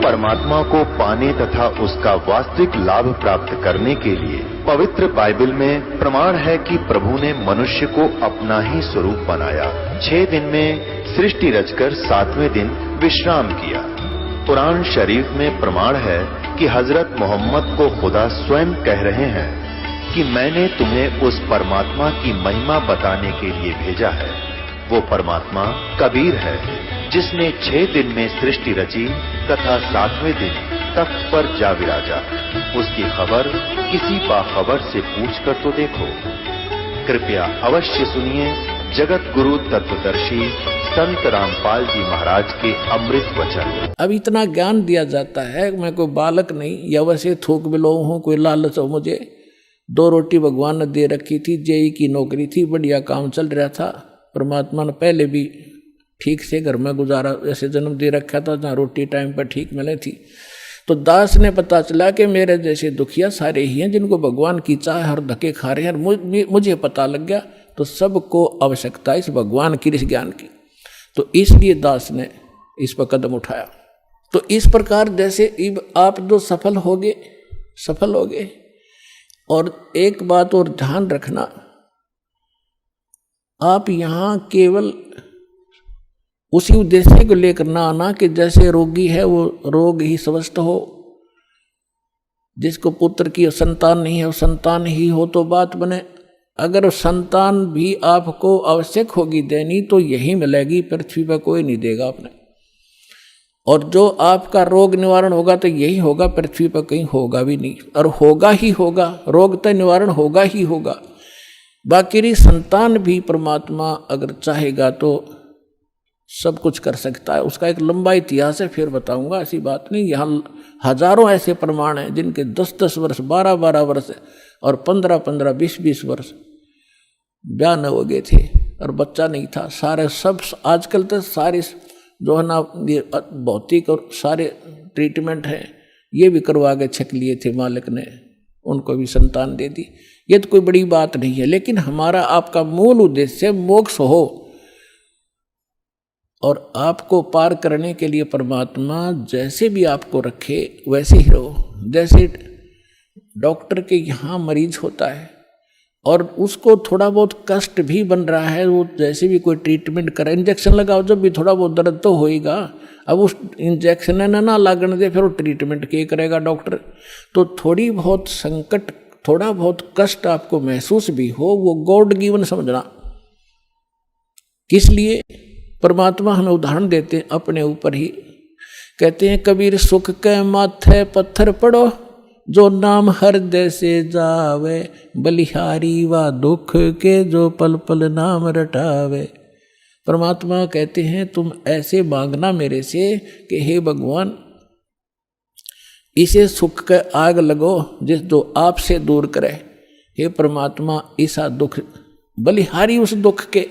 परमात्मा को पाने तथा उसका वास्तविक लाभ प्राप्त करने के लिए पवित्र बाइबल में प्रमाण है कि प्रभु ने मनुष्य को अपना ही स्वरूप बनाया। 6 दिन में सृष्टि रचकर 7वें दिन विश्राम किया। कुरान शरीफ में प्रमाण है कि हजरत मोहम्मद को खुदा स्वयं कह रहे हैं कि मैंने तुम्हें उस परमात्मा की महिमा बताने के लिए भेजा है। वो परमात्मा कबीर है जिसने 6 दिन में सृष्टि रची तथा 7वें दिन तख्त पर जा विराजा। उसकी खबर किसी बाखबर से पूछ कर तो देखो। कृपया अवश्य सुनिए जगत गुरु तत्वदर्शी संत रामपाल जी महाराज के अमृत वचन। अब इतना ज्ञान दिया जाता है, मैं कोई बालक नहीं या वैसे थोक बिलो हूँ, कोई लालच हो मुझे। 2 रोटी भगवान ने दे रखी थी, जेई की नौकरी थी, बढ़िया काम चल रहा था। परमात्मा ने पहले भी ठीक से घर में गुजारा ऐसे जन्म दे रखा था जहाँ रोटी टाइम पर ठीक मिले थी। तो दास ने पता चला कि मेरे जैसे दुखिया सारे ही हैं जिनको भगवान की चाह हर धक्के खा रहे हैं। मुझे पता लग गया तो सबको आवश्यकता इस भगवान की, इस ज्ञान की। तो इसलिए दास ने इस पर कदम उठाया। तो इस प्रकार जैसे आप जो सफल हो गए। और एक बात और ध्यान रखना, आप यहाँ केवल उसी उद्देश्य को लेकर ना आना कि जैसे रोगी है वो रोग ही स्वस्थ हो, जिसको पुत्र की संतान नहीं है वो संतान ही हो तो बात बने। अगर संतान भी आपको आवश्यक होगी देनी तो यही मिलेगी, पृथ्वी पर कोई नहीं देगा आपने। और जो आपका रोग निवारण होगा तो यही होगा, पृथ्वी पर कहीं होगा भी नहीं, और होगा ही होगा, रोग तो निवारण होगा ही होगा। बाकी संतान भी परमात्मा अगर चाहेगा तो सब कुछ कर सकता है। उसका एक लंबा इतिहास है, फिर बताऊंगा, ऐसी बात नहीं। यहाँ हजारों ऐसे प्रमाण हैं जिनके 10-10 वर्ष, 12-12 वर्ष और 15-15, 20-20 वर्ष ब्याह न हो गए थे और बच्चा नहीं था। सारे सब आजकल तो सारे जो है ना भौतिक और सारे ट्रीटमेंट हैं ये भी करवा के छक लिए थे मालिक ने, उनको भी संतान दे दी। ये तो कोई बड़ी बात नहीं है, लेकिन हमारा आपका मूल उद्देश्य मोक्ष हो और आपको पार करने के लिए परमात्मा जैसे भी आपको रखे वैसे ही रहो। जैसे डॉक्टर के यहाँ मरीज होता है और उसको थोड़ा बहुत कष्ट भी बन रहा है, वो जैसे भी कोई ट्रीटमेंट करे, इंजेक्शन लगाओ जब भी थोड़ा बहुत दर्द तो होएगा। अब उस इंजेक्शन ना लगने दे फिर वो ट्रीटमेंट क्या करेगा डॉक्टर। तो थोड़ी बहुत संकट, थोड़ा बहुत कष्ट आपको महसूस भी हो, वो गॉड गिवन समझना। किस लिए परमात्मा हमें उदाहरण देते हैं अपने ऊपर ही। कहते हैं कबीर सुख के माथे पत्थर पड़ो, जो नाम हृदय से जावे, बलिहारी व दुख के जो पल पल नाम रटावे। परमात्मा कहते हैं तुम ऐसे मांगना मेरे से कि हे भगवान इसे सुख के आग लगो जिस जो आपसे दूर करे। हे परमात्मा ऐसा दुख, बलिहारी उस दुख के,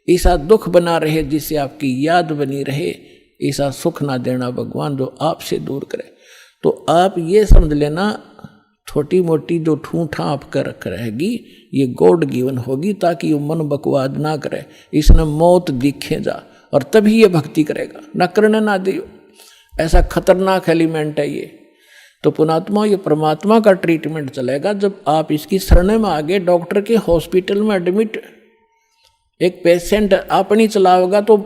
ऐसा दुख बना रहे जिससे आपकी याद बनी रहे, ऐसा सुख ना देना भगवान जो आपसे दूर करे। तो आप ये समझ लेना छोटी मोटी जो ठूठा आपका रख रहेगी ये गॉड गिवन होगी, ताकि वो मन बकवाद ना करे, इसने मौत दिखे जा और तभी ये भक्ति करेगा, ना करने ना दियो। ऐसा खतरनाक एलिमेंट है ये। तो पुणात्मा ये परमात्मा का ट्रीटमेंट चलेगा जब आप इसकी शरण में आगे। डॉक्टर के हॉस्पिटल में एडमिट एक पेशेंट अपनी चलाओगा तो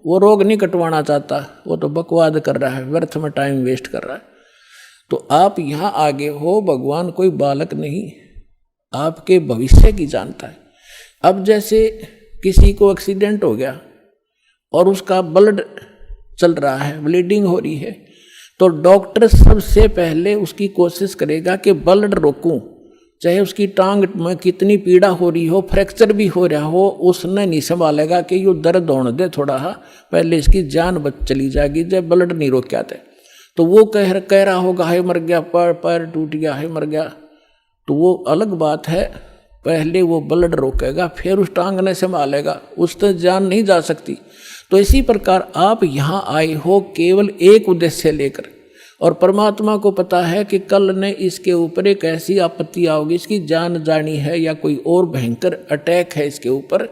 वो रोग नहीं कटवाना चाहता, वो तो बकवाद कर रहा है, व्यर्थ में टाइम वेस्ट कर रहा है। तो आप यहाँ आगे हो, भगवान कोई बालक नहीं, आपके भविष्य की जानता है। अब जैसे किसी को एक्सीडेंट हो गया और उसका ब्लड चल रहा है, ब्लीडिंग हो रही है, तो डॉक्टर सबसे पहले उसकी कोशिश करेगा कि ब्लड रोकूं, चाहे उसकी टांग में कितनी पीड़ा हो रही हो, फ्रैक्चर भी हो रहा हो, उसने नहीं संभालेगा कि ये दर्द होने दे थोड़ा, पहले इसकी जान बच चली जाएगी जब ब्लड नहीं रोका थे। तो वो कह रहा होगा है मर गया, पैर टूट गया है मर गया, तो वो अलग बात है। पहले वो ब्लड रोकेगा फिर उस टांग ने संभालेगा, उससे जान नहीं जा सकती। तो इसी प्रकार आप यहाँ आए हो केवल एक उद्देश्य लेकर, और परमात्मा को पता है कि कल ने इसके ऊपर एक ऐसी आपत्ति आओगी, इसकी जान जानी है या कोई और भयंकर अटैक है इसके ऊपर,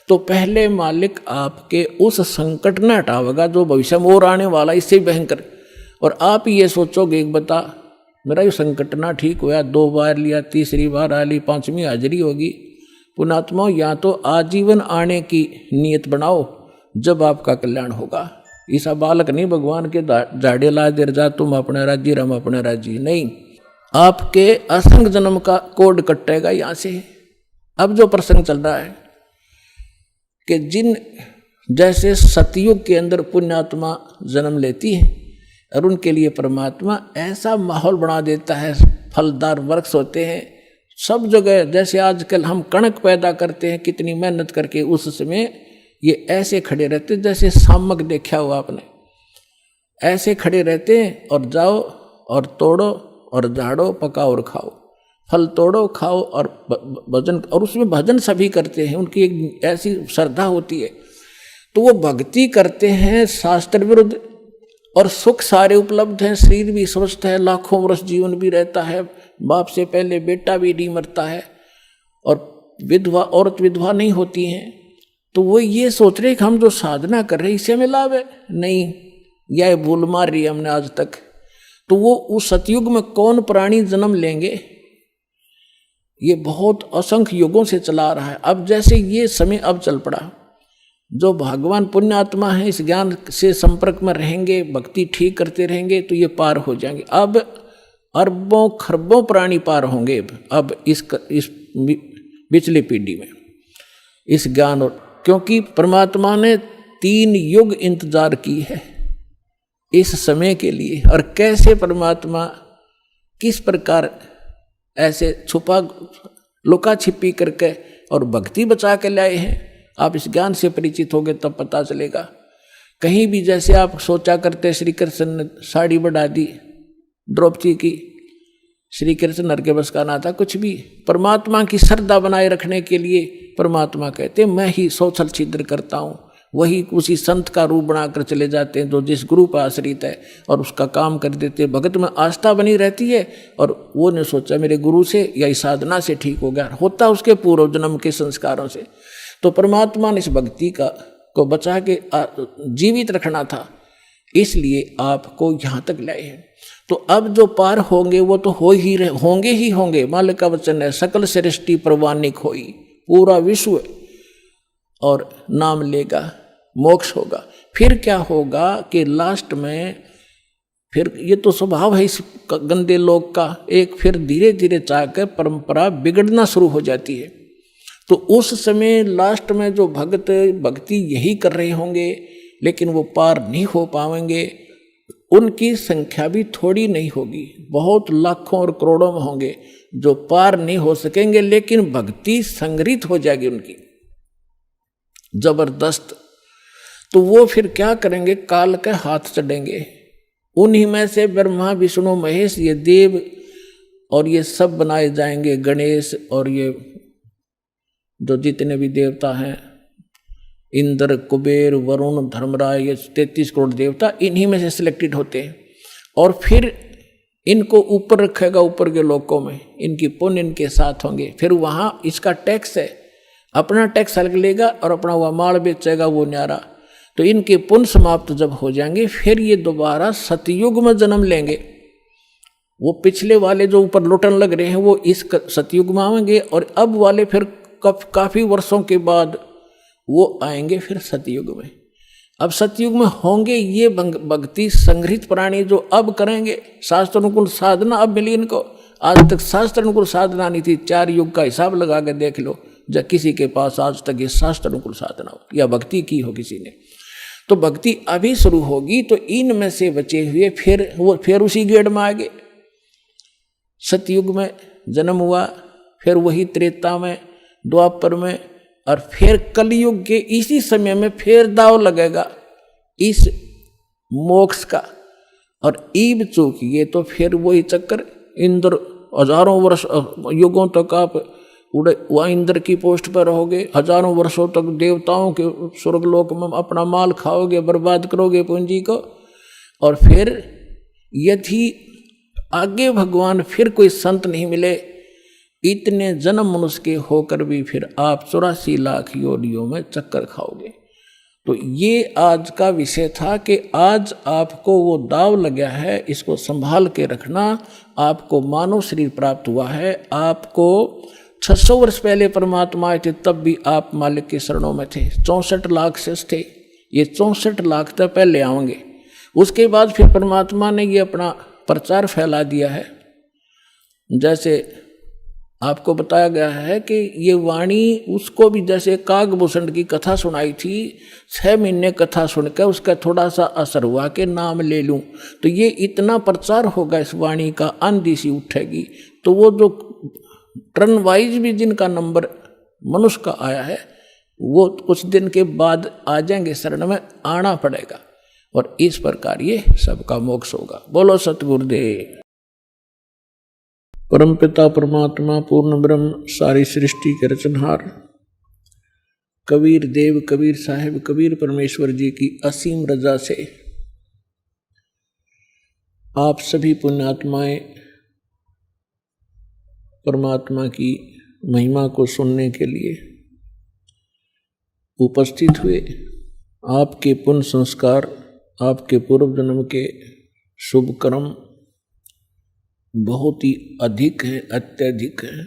तो पहले मालिक आपके उस संकट न हटावेगा जो भविष्य में और आने वाला, इससे भयंकर। और आप ये सोचोगे एक बता मेरा ये संकट ना ठीक हुआ, 2 बार लिया, तीसरी बार आ ली, 5वीं हाजिरी होगी। पुण्यात्मा या तो आजीवन आने की नियत बनाओ जब आपका कल्याण होगा। ऐसा बालक नहीं भगवान के झाड़े ला देर जा तुम अपने राज्य रम अपने राज्य, नहीं, आपके असंग जन्म का कोड कटेगा यहां से। अब जो प्रसंग चल रहा है कि जिन जैसे सतयुग के अंदर पुण्यात्मा जन्म लेती है और उनके लिए परमात्मा ऐसा माहौल बना देता है, फलदार वृक्ष होते हैं सब जगह। जैसे आजकल हम कणक पैदा करते हैं कितनी मेहनत करके, उस समय ये ऐसे खड़े रहते जैसे सामक देखा हुआ आपने, ऐसे खड़े रहते हैं और जाओ और तोड़ो और झाड़ो पकाओ और खाओ, फल तोड़ो खाओ और भजन, और उसमें भजन सभी करते हैं, उनकी एक ऐसी श्रद्धा होती है। तो वो भक्ति करते हैं शास्त्र विरुद्ध और सुख सारे उपलब्ध हैं, शरीर भी स्वस्थ है, लाखों वर्ष जीवन भी रहता है, बाप से पहले बेटा भी नहीं मरता है और विधवा औरत विधवा नहीं होती हैं। तो वो ये सोच रहे कि हम जो साधना कर रहे हैं इससे हमें लाभ है, नहीं, यह भूल मार रही है हमने आज तक। तो वो उस सतयुग में कौन प्राणी जन्म लेंगे, ये बहुत असंख्य युगों से चला रहा है। अब जैसे ये समय अब चल पड़ा, जो भगवान पुण्यात्मा है इस ज्ञान से संपर्क में रहेंगे, भक्ति ठीक करते रहेंगे तो ये पार हो जाएंगे। अब अरबों खरबों प्राणी पार होंगे अब इस पिछली पीढ़ी में इस ज्ञान, और क्योंकि परमात्मा ने 3 युग इंतजार की है इस समय के लिए। और कैसे परमात्मा किस प्रकार ऐसे छुपा लुका छिपी करके और भक्ति बचा के लाए हैं, आप इस ज्ञान से परिचित होगे तब पता चलेगा। कहीं भी जैसे आप सोचा करते श्री कृष्ण ने साड़ी बढ़ा दी द्रौपदी की, श्री कृष्ण नर के बस का ना था कुछ भी। परमात्मा की श्रद्धा बनाए रखने के लिए परमात्मा कहते मैं ही सौछल छिद्र करता हूँ, वही उसी संत का रूप बनाकर चले जाते हैं जो जिस गुरु पर आश्रित है और उसका काम कर देते। भगत में आस्था बनी रहती है और वो ने सोचा मेरे गुरु से या इस साधना से ठीक हो गया, होता उसके पूर्व जन्म के संस्कारों से। तो परमात्मा ने इस भक्ति को बचा के जीवित रखना था, इसलिए आपको यहाँ तक लाए हैं। तो अब जो पार होंगे वो तो होंगे ही होंगे। मालिक का वचन है सकल सृष्टि प्रवानिक होई, पूरा विश्व और नाम लेगा, मोक्ष होगा। फिर क्या होगा कि लास्ट में फिर ये तो स्वभाव है इस गंदे लोक का, एक फिर धीरे धीरे चाहकर परंपरा बिगड़ना शुरू हो जाती है। तो उस समय लास्ट में जो भक्त भक्ति यही कर रहे होंगे लेकिन वो पार नहीं हो पाएंगे, उनकी संख्या भी थोड़ी नहीं होगी, बहुत लाखों और करोड़ों में होंगे जो पार नहीं हो सकेंगे, लेकिन भक्ति संग्रहित हो जाएगी उनकी जबरदस्त। तो वो फिर क्या करेंगे, काल के हाथ चढ़ेंगे। उन्हीं में से ब्रह्मा विष्णु महेश ये देव और ये सब बनाए जाएंगे, गणेश और ये जो जितने भी देवता हैं, इंद्र कुबेर वरुण धर्मराज, ये 33 करोड़ देवता इन्हीं में से सिलेक्टेड होते हैं। और फिर इनको ऊपर रखेगा, ऊपर के लोकों में इनकी पुण्य इनके साथ होंगे। फिर वहाँ इसका टैक्स है, अपना टैक्स अलग लेगा और अपना वह माल बेचेगा वो न्यारा। तो इनके पुण्य समाप्त जब हो जाएंगे फिर ये दोबारा सतयुग में जन्म लेंगे। वो पिछले वाले जो ऊपर लुटन लग रहे हैं वो इस सतयुग में आएंगे और अब वाले फिर काफी वर्षों के बाद वो आएंगे फिर सतयुग में। अब सतयुग में होंगे ये भक्ति संग्रहित प्राणी जो अब करेंगे शास्त्र अनुकूल साधना। अब मिली इनको, आज तक शास्त्र अनुकूल साधना नहीं थी। 4 युग का हिसाब लगा के देख लो जब किसी के पास आज तक ये शास्त्र अनुकूल साधना हो या भक्ति की हो किसी ने। तो भक्ति अभी शुरू होगी तो इनमें से बचे हुए फिर उसी गेड़ में आगे सतयुग में जन्म हुआ, फिर वही त्रेता में, द्वापर में, और फिर कलयुग के इसी समय में फिर दाव लगेगा इस मोक्ष का। और ईब चूकिए तो फिर वही चक्कर, इंद्र हजारों वर्ष युगों तक आप वह इंद्र की पोस्ट पर रहोगे, हजारों वर्षों तक देवताओं के स्वर्गलोक में अपना माल खाओगे, बर्बाद करोगे पूंजी को। और फिर यदि आगे भगवान फिर कोई संत नहीं मिले, इतने जन्म मनुष्य के होकर भी फिर आप 84 लाख योनियों में चक्कर खाओगे। तो ये आज का विषय था कि आज आपको वो दाव लगा है, इसको संभाल के रखना। आपको मानव शरीर प्राप्त हुआ है, आपको 600 वर्ष पहले परमात्मा आए थे, तब भी आप मालिक के शरणों में थे। 64 लाख शेष थे, ये 64 लाख तक पहले आएंगे। उसके बाद फिर परमात्मा ने ये अपना प्रचार फैला दिया है। जैसे आपको बताया गया है कि ये वाणी उसको भी, जैसे कागभूषण की कथा सुनाई थी, 6 महीने कथा सुनकर उसका थोड़ा सा असर हुआ कि नाम ले लूं, तो ये इतना प्रचार होगा इस वाणी का, आंधी सी उठेगी। तो वो जो टर्न वाइज भी जिनका नंबर मनुष्य का आया है, वो कुछ दिन के बाद आ जाएंगे, शरण में आना पड़ेगा, और इस प्रकार ये सबका मोक्ष होगा। बोलो सतगुरुदेव। परमपिता परमात्मा पूर्ण ब्रह्म सारी सृष्टि के रचनहार कबीर देव कबीर साहिब कबीर परमेश्वर जी की असीम रजा से आप सभी पुण्यात्माएं परमात्मा की महिमा को सुनने के लिए उपस्थित हुए। आपके पुण्य संस्कार, आपके पूर्व जन्म के शुभ कर्म बहुत ही अधिक है, अत्यधिक है,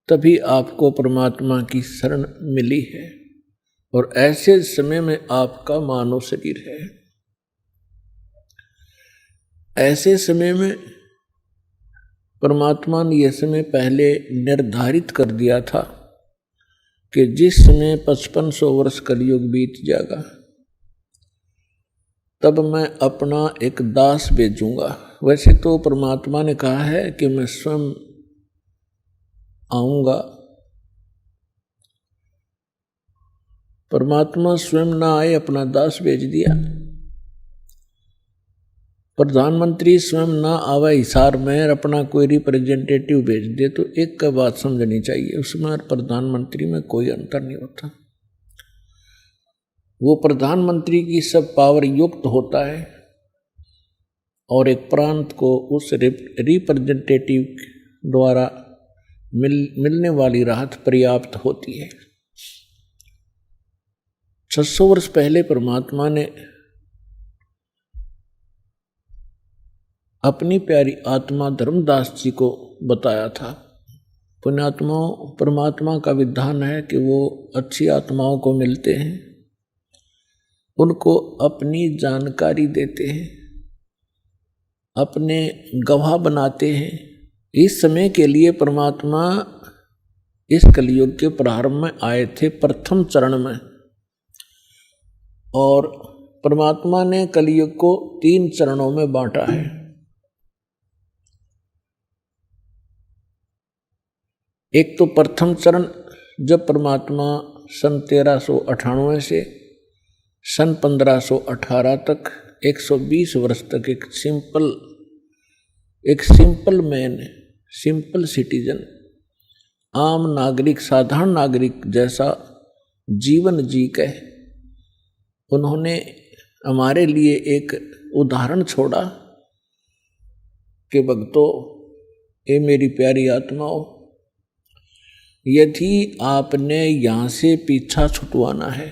तभी आपको परमात्मा की शरण मिली है, और ऐसे समय में आपका मानव शरीर है। ऐसे समय में परमात्मा ने यह समय पहले निर्धारित कर दिया था कि जिस समय 5500 वर्ष कलयुग बीत जाएगा, तब मैं अपना एक दास भेजूंगा। वैसे तो परमात्मा ने कहा है कि मैं स्वयं आऊंगा, परमात्मा स्वयं ना आए, अपना दास भेज दिया। प्रधानमंत्री स्वयं ना आवे हिसार में, अपना कोई रिप्रेजेंटेटिव भेज दे, तो एक का बात समझनी चाहिए, उसमें और प्रधानमंत्री में कोई अंतर नहीं होता। वो प्रधानमंत्री की सब पावर युक्त होता है, और एक प्रांत को उस रिप्रेजेंटेटिव द्वारा मिलने वाली राहत पर्याप्त होती है। 600 वर्ष पहले परमात्मा ने अपनी प्यारी आत्मा धर्मदास जी को बताया था। पुण्यात्माओं, परमात्मा का विधान है कि वो अच्छी आत्माओं को मिलते हैं, उनको अपनी जानकारी देते हैं, अपने गवाह बनाते हैं। इस समय के लिए परमात्मा इस कलयुग के प्रारंभ में आए थे, प्रथम चरण में, और परमात्मा ने कलयुग को 3 चरणों में बांटा है। एक तो प्रथम चरण, जब परमात्मा सन 1398 से सन 1518 तक 120 वर्ष तक एक सिंपल मैन, सिंपल सिटीजन, आम नागरिक, साधारण नागरिक जैसा जीवन जी के उन्होंने हमारे लिए एक उदाहरण छोड़ा कि भक्तों, ये मेरी प्यारी आत्माओं, यदि आपने यहाँ से पीछा छुटवाना है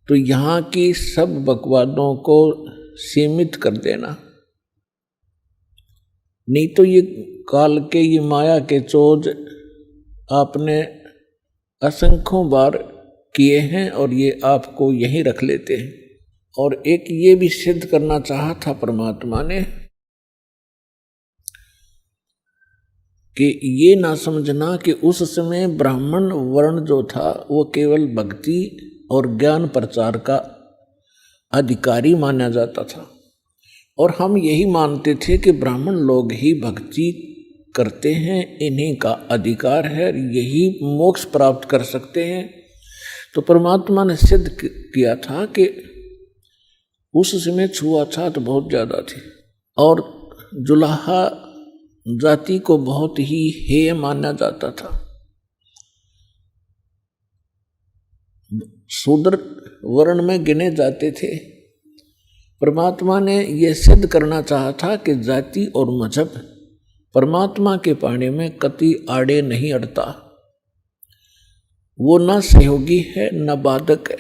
तो यहाँ की सब बकवादों को सीमित कर देना, नहीं तो ये काल के, ये माया के चोज आपने असंख्यों बार किए हैं और ये आपको यहीं रख लेते हैं। और एक ये भी सिद्ध करना चाहा था परमात्मा ने कि ये ना समझना कि उस समय ब्राह्मण वर्ण जो था वो केवल भक्ति और ज्ञान प्रचार का अधिकारी माना जाता था, और हम यही मानते थे कि ब्राह्मण लोग ही भक्ति करते हैं, इन्हीं का अधिकार है, यही मोक्ष प्राप्त कर सकते हैं। तो परमात्मा ने सिद्ध किया था कि उस समय छुआछूत बहुत ज़्यादा थी, और जुलाहा जाति को बहुत ही हेय माना जाता था। शूद्र वर्ण में गिने जाते थे। परमात्मा ने यह सिद्ध करना चाहा था कि जाति और मजहब परमात्मा के पाने में कति आड़े नहीं अड़ता। वो ना सहयोगी है न बाधक है।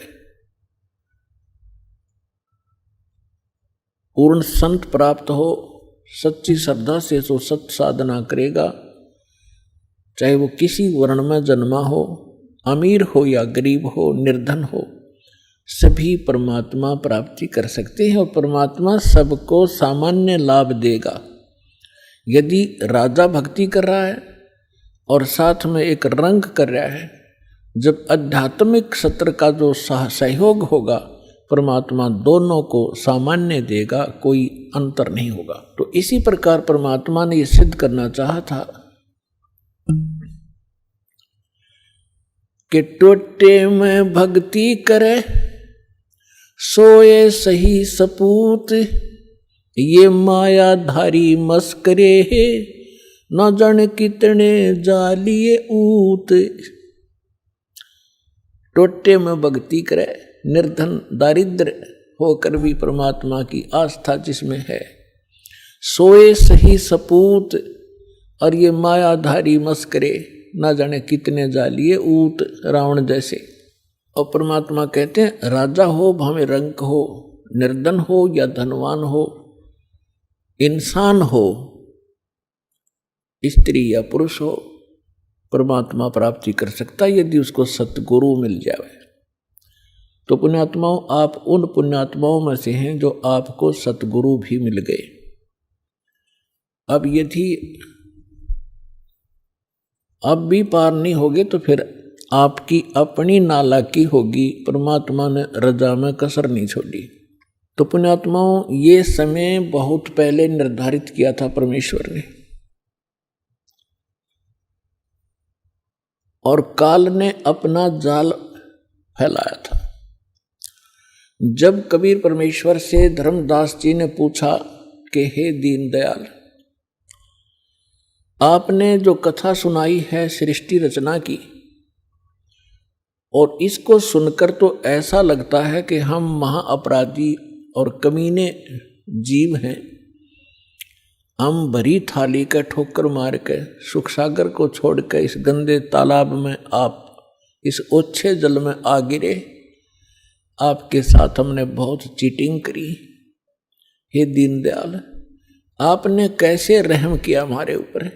पूर्ण संत प्राप्त हो, सच्ची श्रद्धा से जो सत साधना करेगा, चाहे वो किसी वर्ण में जन्मा हो, अमीर हो या गरीब हो, निर्धन हो, सभी परमात्मा प्राप्ति कर सकते हैं और परमात्मा सबको सामान्य लाभ देगा। यदि राजा भक्ति कर रहा है और साथ में एक रंग कर रहा है, जब आध्यात्मिक सत्र का जो सहयोग होगा, परमात्मा दोनों को सामान्य देगा, कोई अंतर नहीं होगा। तो इसी प्रकार परमात्मा ने ये सिद्ध करना चाहा था कि टोटे में भक्ति करे सोए सही सपूत, ये मायाधारी मस्करे है न जाने कितने जालिए ऊत। टोटे में भक्ति करे, निर्धन दारिद्र होकर भी परमात्मा की आस्था जिसमें है, सोए सही सपूत, और ये मायाधारी मस्करे ना जाने कितने जालिए ऊत, रावण जैसे। और परमात्मा कहते हैं राजा हो भाਵੇਂ रंक हो, निर्धन हो या धनवान हो, इंसान हो, स्त्री या पुरुष हो, परमात्मा प्राप्ति कर सकता है यदि उसको सतगुरु मिल जाए। तो पुण्यात्माओं, आप उन पुण्यात्माओं में से हैं जो आपको सतगुरु भी मिल गए। अब यदि अब भी पार नहीं होगे तो फिर आपकी अपनी नालायकी होगी, परमात्मा ने रजा में कसर नहीं छोड़ी। तो पुण्यात्माओं, ये समय बहुत पहले निर्धारित किया था परमेश्वर ने, और काल ने अपना जाल फैलाया था। जब कबीर परमेश्वर से धर्मदास जी ने पूछा कि हे दीनदयाल, आपने जो कथा सुनाई है सृष्टि रचना की, और इसको सुनकर तो ऐसा लगता है कि हम महाअपराधी और कमीने जीव हैं। हम भरी थाली का ठोकर मार के सुख सागर को छोड़ के इस गंदे तालाब में आप इस ओछे जल में आ गिरे। आपके साथ हमने बहुत चीटिंग करी। हे दीनदयाल, आपने कैसे रहम किया हमारे ऊपर,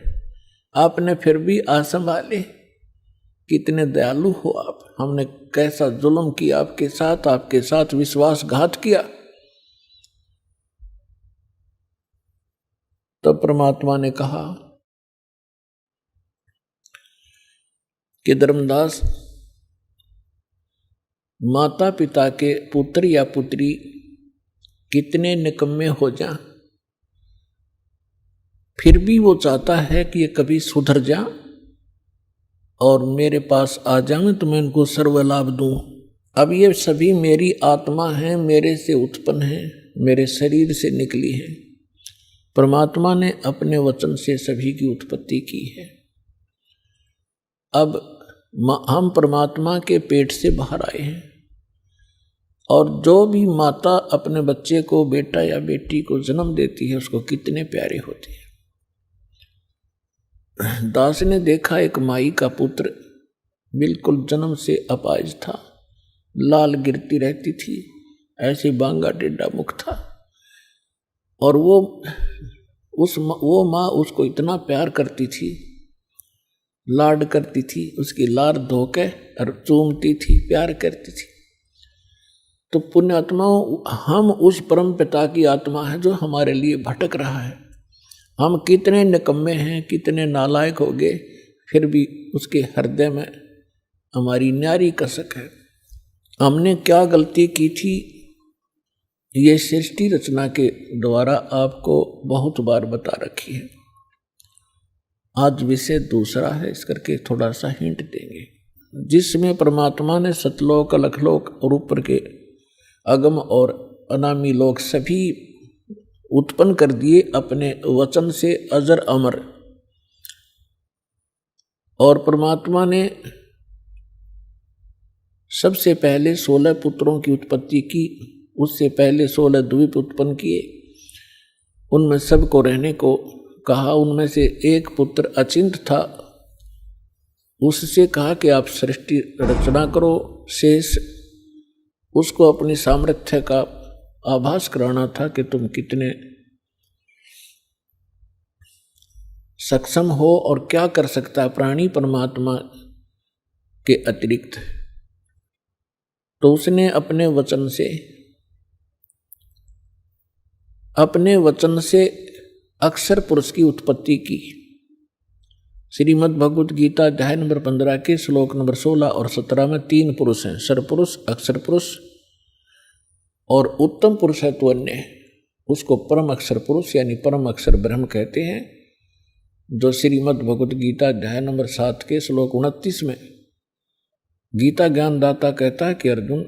आपने फिर भी संभाले। कितने दयालु हो आप, हमने कैसा जुल्म किया आपके साथ विश्वासघात किया। तब परमात्मा ने कहा कि धर्मदास, माता पिता के पुत्र या पुत्री कितने निकम्मे हो जाएं, फिर भी वो चाहता है कि ये कभी सुधर जा और मेरे पास आ जाए तो मैं इनको सर्व लाभ दूं। अब ये सभी मेरी आत्मा है, मेरे से उत्पन्न है, मेरे शरीर से निकली है। परमात्मा ने अपने वचन से सभी की उत्पत्ति की है। अब हम परमात्मा के पेट से बाहर आए हैं, और जो भी माता अपने बच्चे को, बेटा या बेटी को जन्म देती है, उसको कितने प्यारे होते हैं। दास ने देखा एक माई का पुत्र बिल्कुल जन्म से अपाहिज था, लाल गिरती रहती थी, ऐसे बांगा टेढ़ा मुख था, और वो माँ उसको इतना प्यार करती थी, लाड करती थी, उसकी लार धोके और चूमती थी, प्यार करती थी। तो पुण्यात्माओं, हम उस परम पिता की आत्मा है जो हमारे लिए भटक रहा है। हम कितने निकम्मे हैं, कितने नालायक हो गए, फिर भी उसके हृदय में हमारी न्यारी कसक है। हमने क्या गलती की थी, ये सृष्टि रचना के द्वारा आपको बहुत बार बता रखी है। आज विषय दूसरा है, इस करके थोड़ा सा हिंट देंगे, जिसमें परमात्मा ने सतलोक, अलखलोक और ऊपर के अगम और अनामी लोक सभी उत्पन्न कर दिए अपने वचन से, अजर अमर। और परमात्मा ने सबसे पहले 16 पुत्रों की उत्पत्ति की, उससे पहले 16 द्वीप उत्पन्न किए, उनमें सबको रहने को कहा। उनमें से एक पुत्र अचिंत था, उससे कहा कि आप सृष्टि रचना करो, शेष उसको अपनी सामर्थ्य का आभास कराना था कि तुम कितने सक्षम हो और क्या कर सकता है प्राणी परमात्मा के अतिरिक्त। तो उसने अपने वचन से अक्षर पुरुष की उत्पत्ति की। श्रीमद् भगवत गीता अध्याय नंबर 15 के श्लोक नंबर 16 और 17 में 3 पुरुष हैं, सरपुरुष, अक्षर पुरुष और उत्तम पुरुष है तो अन्य, उसको परम अक्षर पुरुष यानी परम अक्षर ब्रह्म कहते हैं, जो श्रीमद् भगवत गीता अध्याय नंबर 7 के श्लोक 29 में गीता ज्ञानदाता कहता है कि अर्जुन,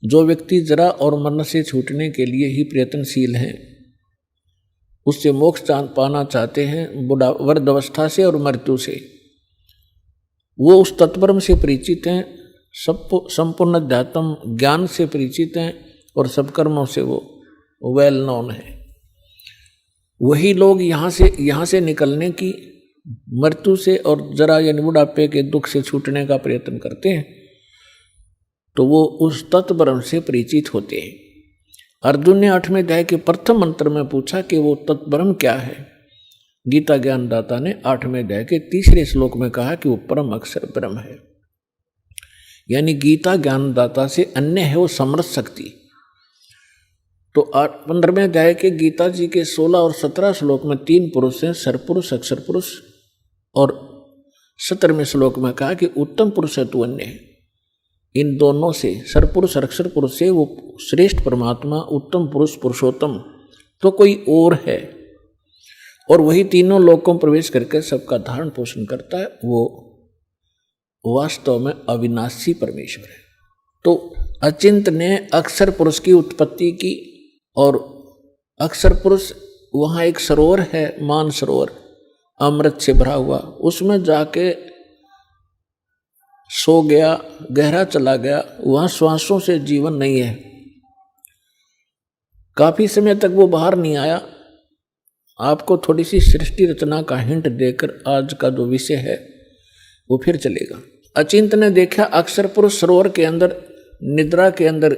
जो व्यक्ति जरा और मरण से छूटने के लिए ही प्रयत्नशील हैं, उससे मोक्ष पाना चाहते हैं वृद्धावस्था से और मृत्यु से, वो उस तत्परम से परिचित हैं, संपूर्ण अध्यात्म ज्ञान से परिचित हैं और सब कर्मों से वो वेल नोन है। वही लोग यहाँ से निकलने की, मृत्यु से और जरा यानी बुढ़ापे के दुख से छूटने का प्रयत्न करते हैं, तो वो उस तत्ब्रह्म से परिचित होते हैं। अर्जुन ने 8वें अध्याय के प्रथम मंत्र में पूछा कि वो तत्ब्रह्म क्या है। गीता ज्ञानदाता ने 8वें अध्याय के 3 श्लोक में कहा कि वो परम अक्षर ब्रह्म है, यानी गीता ज्ञानदाता से अन्य है वो समर्थ शक्ति। तो 15वें अध्याय के गीता जी के 16 और 17 श्लोक में 3 पुरुष हैं, सरपुरुष, अक्षर पुरुष, और 17वें श्लोक में कहा कि उत्तम पुरुष है तो अन्य है। इन दोनों से, सरपुरुष और अक्षर पुरुष से वो श्रेष्ठ परमात्मा, उत्तम पुरुष, पुरुषोत्तम तो कोई और है, और वही तीनों लोकों में प्रवेश करके सबका धारण पोषण करता है। वो वास्तव में अविनाशी परमेश्वर है। तो अचिंत ने अक्षर पुरुष की उत्पत्ति की, और अक्षर पुरुष वहाँ एक सरोवर है, मान सरोवर, अमृत से भरा हुआ, उसमें जाके सो गया, गहरा चला गया, वहाँ श्वासों से जीवन नहीं है। काफी समय तक वो बाहर नहीं आया। आपको थोड़ी सी सृष्टि रचना का हिंट देकर आज का जो विषय है वो फिर चलेगा। अचिंत ने देखा अक्षर पुरुष सरोवर के अंदर, निद्रा के अंदर,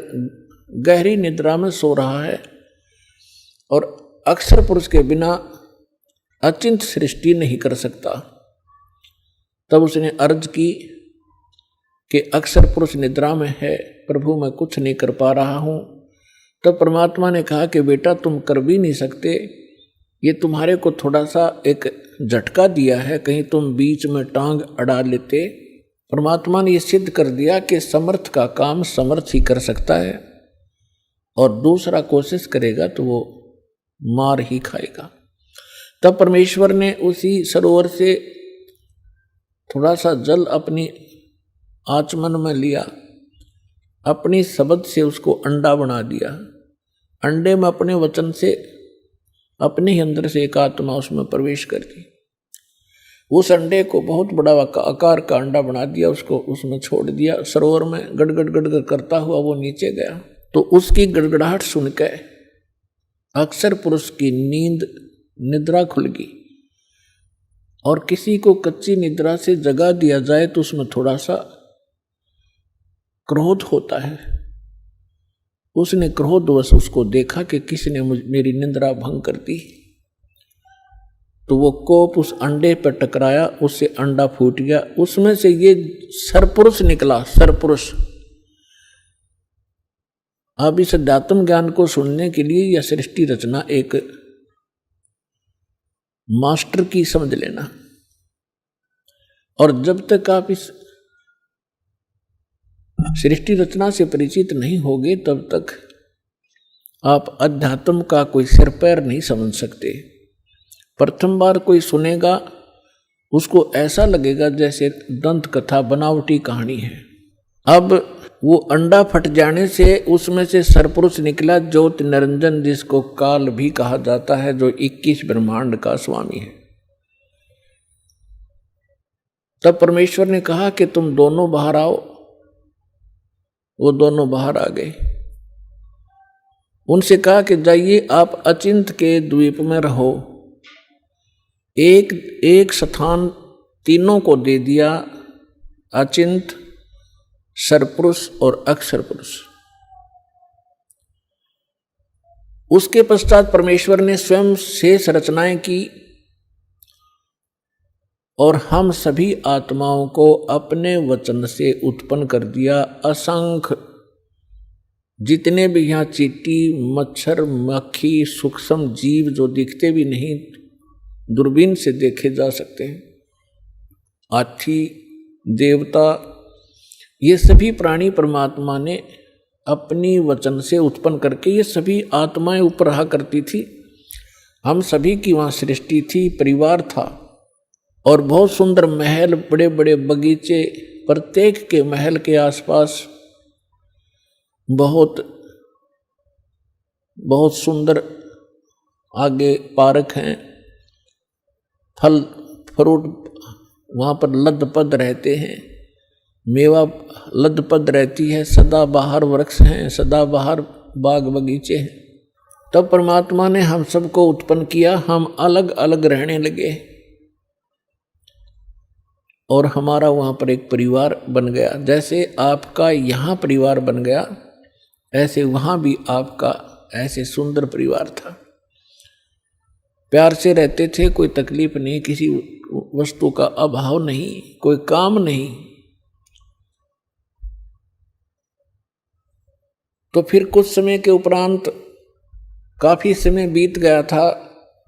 गहरी निद्रा में सो रहा है, और अक्षर पुरुष के बिना अचिंत सृष्टि नहीं कर सकता। तब उसने अर्ज की कि अक्षर पुरुष निद्रा में है, प्रभु मैं कुछ नहीं कर पा रहा हूँ। तब परमात्मा ने कहा कि बेटा तुम कर भी नहीं सकते, ये तुम्हारे को थोड़ा सा एक झटका दिया है, कहीं तुम बीच में टांग अड़ा लेते। परमात्मा ने ये सिद्ध कर दिया कि समर्थ का काम समर्थ ही कर सकता है, और दूसरा कोशिश करेगा तो वो मार ही खाएगा। तब परमेश्वर ने उसी सरोवर से थोड़ा सा जल अपनी आचमन में लिया, अपनी शब्द से उसको अंडा बना दिया। अंडे में अपने वचन से, अपने ही अंदर से एक आत्मा उसमें प्रवेश कर दी। उस अंडे को बहुत बड़ा आकार का अंडा बना दिया, उसको उसमें छोड़ दिया। सरोवर में गड़गड़ गड़गड़ करता हुआ वो नीचे गया। तो उसकी गड़गड़ाहट सुन के अक्षर पुरुष की निद्रा खुल गई। और किसी को कच्ची निद्रा से जगा दिया जाए तो उसमें थोड़ा सा क्रोध होता है। उसने क्रोधवश उसको देखा कि किसने मेरी निद्रा भंग कर दी, तो वो कोप उस अंडे पर टकराया, उससे अंडा फूट गया, उसमें से ये सरपुरुष निकला। सरपुरुष अब इस अध्यात्म ज्ञान को सुनने के लिए यह सृष्टि रचना एक मास्टर की समझ लेना। और जब तक आप इस सृष्टि रचना से परिचित नहीं होगे तब तक आप अध्यात्म का कोई सिर पैर नहीं समझ सकते। प्रथम बार कोई सुनेगा उसको ऐसा लगेगा जैसे दंत कथा बनावटी कहानी है। अब वो अंडा फट जाने से उसमें से सरपुरुष निकला, ज्योति निरंजन, जिसको काल भी कहा जाता है, जो 21 ब्रह्मांड का स्वामी है। तब परमेश्वर ने कहा कि तुम दोनों बाहर आओ। वो दोनों बाहर आ गए। उनसे कहा कि जाइए आप अचिंत के द्वीप में रहो, एक स्थान तीनों को दे दिया, अचिंत, सरपुरुष और अक्षर पुरुष। उसके पश्चात परमेश्वर ने स्वयं शेष रचनाएं की और हम सभी आत्माओं को अपने वचन से उत्पन्न कर दिया। असंख्य जितने भी यहाँ चींटी, मच्छर, मक्खी, सूक्ष्म जीव जो दिखते भी नहीं, दूरबीन से देखे जा सकते हैं, हाथी, देवता, ये सभी प्राणी परमात्मा ने अपनी वचन से उत्पन्न करके, ये सभी आत्माएं ऊपर रहा करती थी। हम सभी की वहाँ सृष्टि थी, परिवार था और बहुत सुंदर महल, बड़े बड़े बगीचे, प्रत्येक के महल के आसपास बहुत बहुत सुंदर आगे पार्क हैं, फल फ्रूट वहाँ पर लदपद रहते हैं, मेवा लदपद रहती है, सदाबहार वृक्ष हैं, सदाबहार बाग बगीचे हैं। तब परमात्मा ने हम सबको उत्पन्न किया, हम अलग अलग रहने लगे और हमारा वहाँ पर एक परिवार बन गया। जैसे आपका यहाँ परिवार बन गया, ऐसे वहाँ भी आपका ऐसे सुंदर परिवार था। प्यार से रहते थे, कोई तकलीफ नहीं, किसी वस्तु का अभाव नहीं, कोई काम नहीं। तो फिर कुछ समय के उपरांत काफी समय बीत गया था,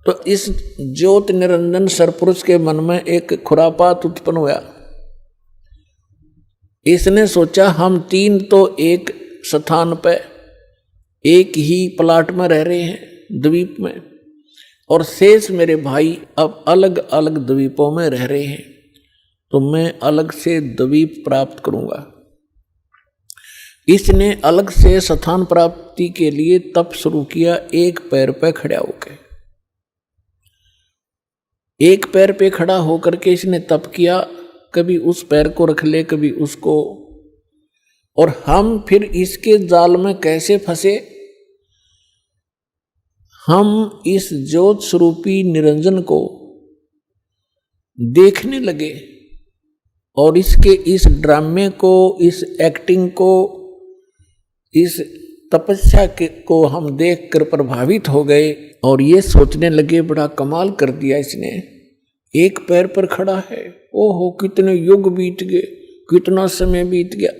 तो इस ज्योत निरंजन सरपुरुष के मन में एक खुरापात उत्पन्न हुआ। इसने सोचा हम तीन तो एक स्थान पर एक ही प्लाट में रह रहे हैं, द्वीप में, और शेष मेरे भाई अब अलग अलग द्वीपों में रह रहे हैं, तो मैं अलग से द्वीप प्राप्त करूंगा। इसने अलग से स्थान प्राप्ति के लिए तप शुरू किया, एक पैर पे खड़ा होकर। एक पैर पे खड़ा होकर के इसने तप किया, कभी उस पैर को रख ले, कभी उसको, और हम फिर इसके जाल में कैसे फंसे। हम इस ज्योत स्वरूपी निरंजन को देखने लगे और इसके इस ड्रामे को, इस एक्टिंग को, इस तपस्या को हम देखकर प्रभावित हो गए और ये सोचने लगे बड़ा कमाल कर दिया इसने, एक पैर पर खड़ा है, ओहो कितने युग बीत गए, कितना समय बीत गया।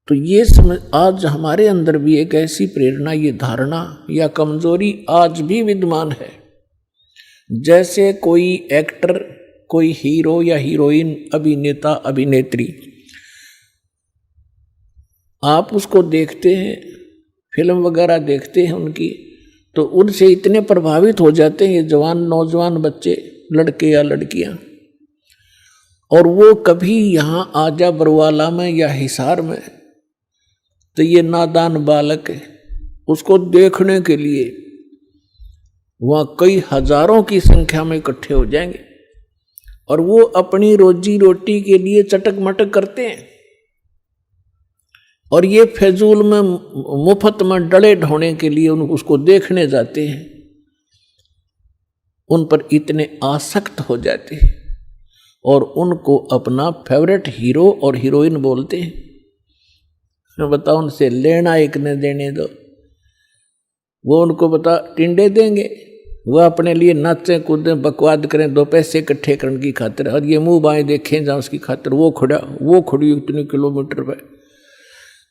तो ये समझ, आज हमारे अंदर भी एक ऐसी प्रेरणा, ये धारणा या कमजोरी आज भी विद्यमान है। जैसे कोई एक्टर, कोई हीरो या हीरोइन, अभिनेता, अभिनेत्री, आप उसको देखते हैं, फिल्म वगैरह देखते हैं उनकी, तो उनसे इतने प्रभावित हो जाते हैं ये जवान नौजवान बच्चे, लड़के या लड़कियां, और वो कभी यहाँ आजा बरवाला में या हिसार में, तो ये नादान बालक है, उसको देखने के लिए वहाँ कई हजारों की संख्या में इकट्ठे हो जाएंगे और वो अपनी रोजी रोटी के लिए चटक मटक करते हैं और ये फजूल में मुफ्त में डले ढोने के लिए उसको देखने जाते हैं, उन पर इतने आसक्त हो जाते हैं और उनको अपना फेवरेट हीरो और हीरोइन बोलते हैं। मैं बताओ, उनसे लेना एक न देने दो, वो उनको बता टिंडे देंगे, वो अपने लिए नाचें कूदें बकवाद करें 2 पैसे इकट्ठे करने की खातिर, और ये मुंह बाएं देखें जहाँ उसकी खातिर वो खड़ी इतने किलोमीटर पर।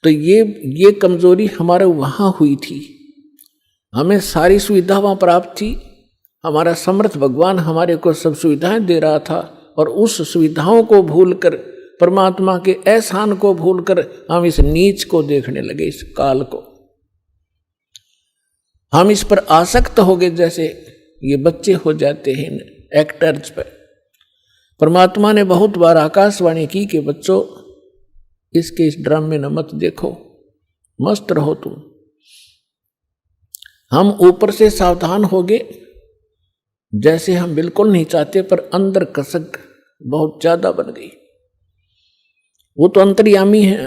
तो ये कमजोरी हमारे वहाँ हुई थी। हमें सारी सुविधा वहाँ प्राप्त थी, हमारा समर्थ भगवान हमारे को सब सुविधाएं दे रहा था, और उस सुविधाओं को भूलकर, परमात्मा के एहसान को भूलकर हम इस नीच को देखने लगे, इस काल को। हम इस पर आसक्त हो गए, जैसे ये बच्चे हो जाते हैं एक्टर्स पर। परमात्मा ने बहुत बार आकाशवाणी की कि बच्चों इसके इस ड्रामे न मत देखो, मस्त रहो तुम। हम ऊपर से सावधान हो गए, जैसे हम बिल्कुल नहीं चाहते, पर अंदर कसक बहुत ज्यादा बन गई। वो तो अंतर्यामी है,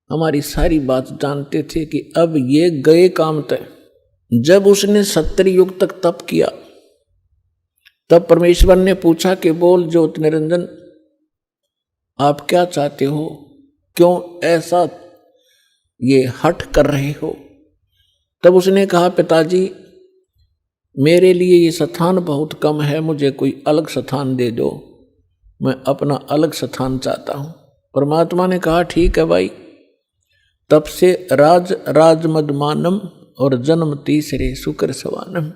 हमारी सारी बात जानते थे कि अब ये गए काम तय। जब उसने 70 युग तक तप किया, तब परमेश्वर ने पूछा कि बोल ज्योत निरंजन, आप क्या चाहते हो? क्यों ऐसा ये हठ कर रहे हो? तब उसने कहा, पिताजी मेरे लिए ये स्थान बहुत कम है, मुझे कोई अलग स्थान दे दो, मैं अपना अलग स्थान चाहता हूं। परमात्मा ने कहा, ठीक है भाई। तब से राज मदमानम और जन्म तीसरे शुक्र सवानम,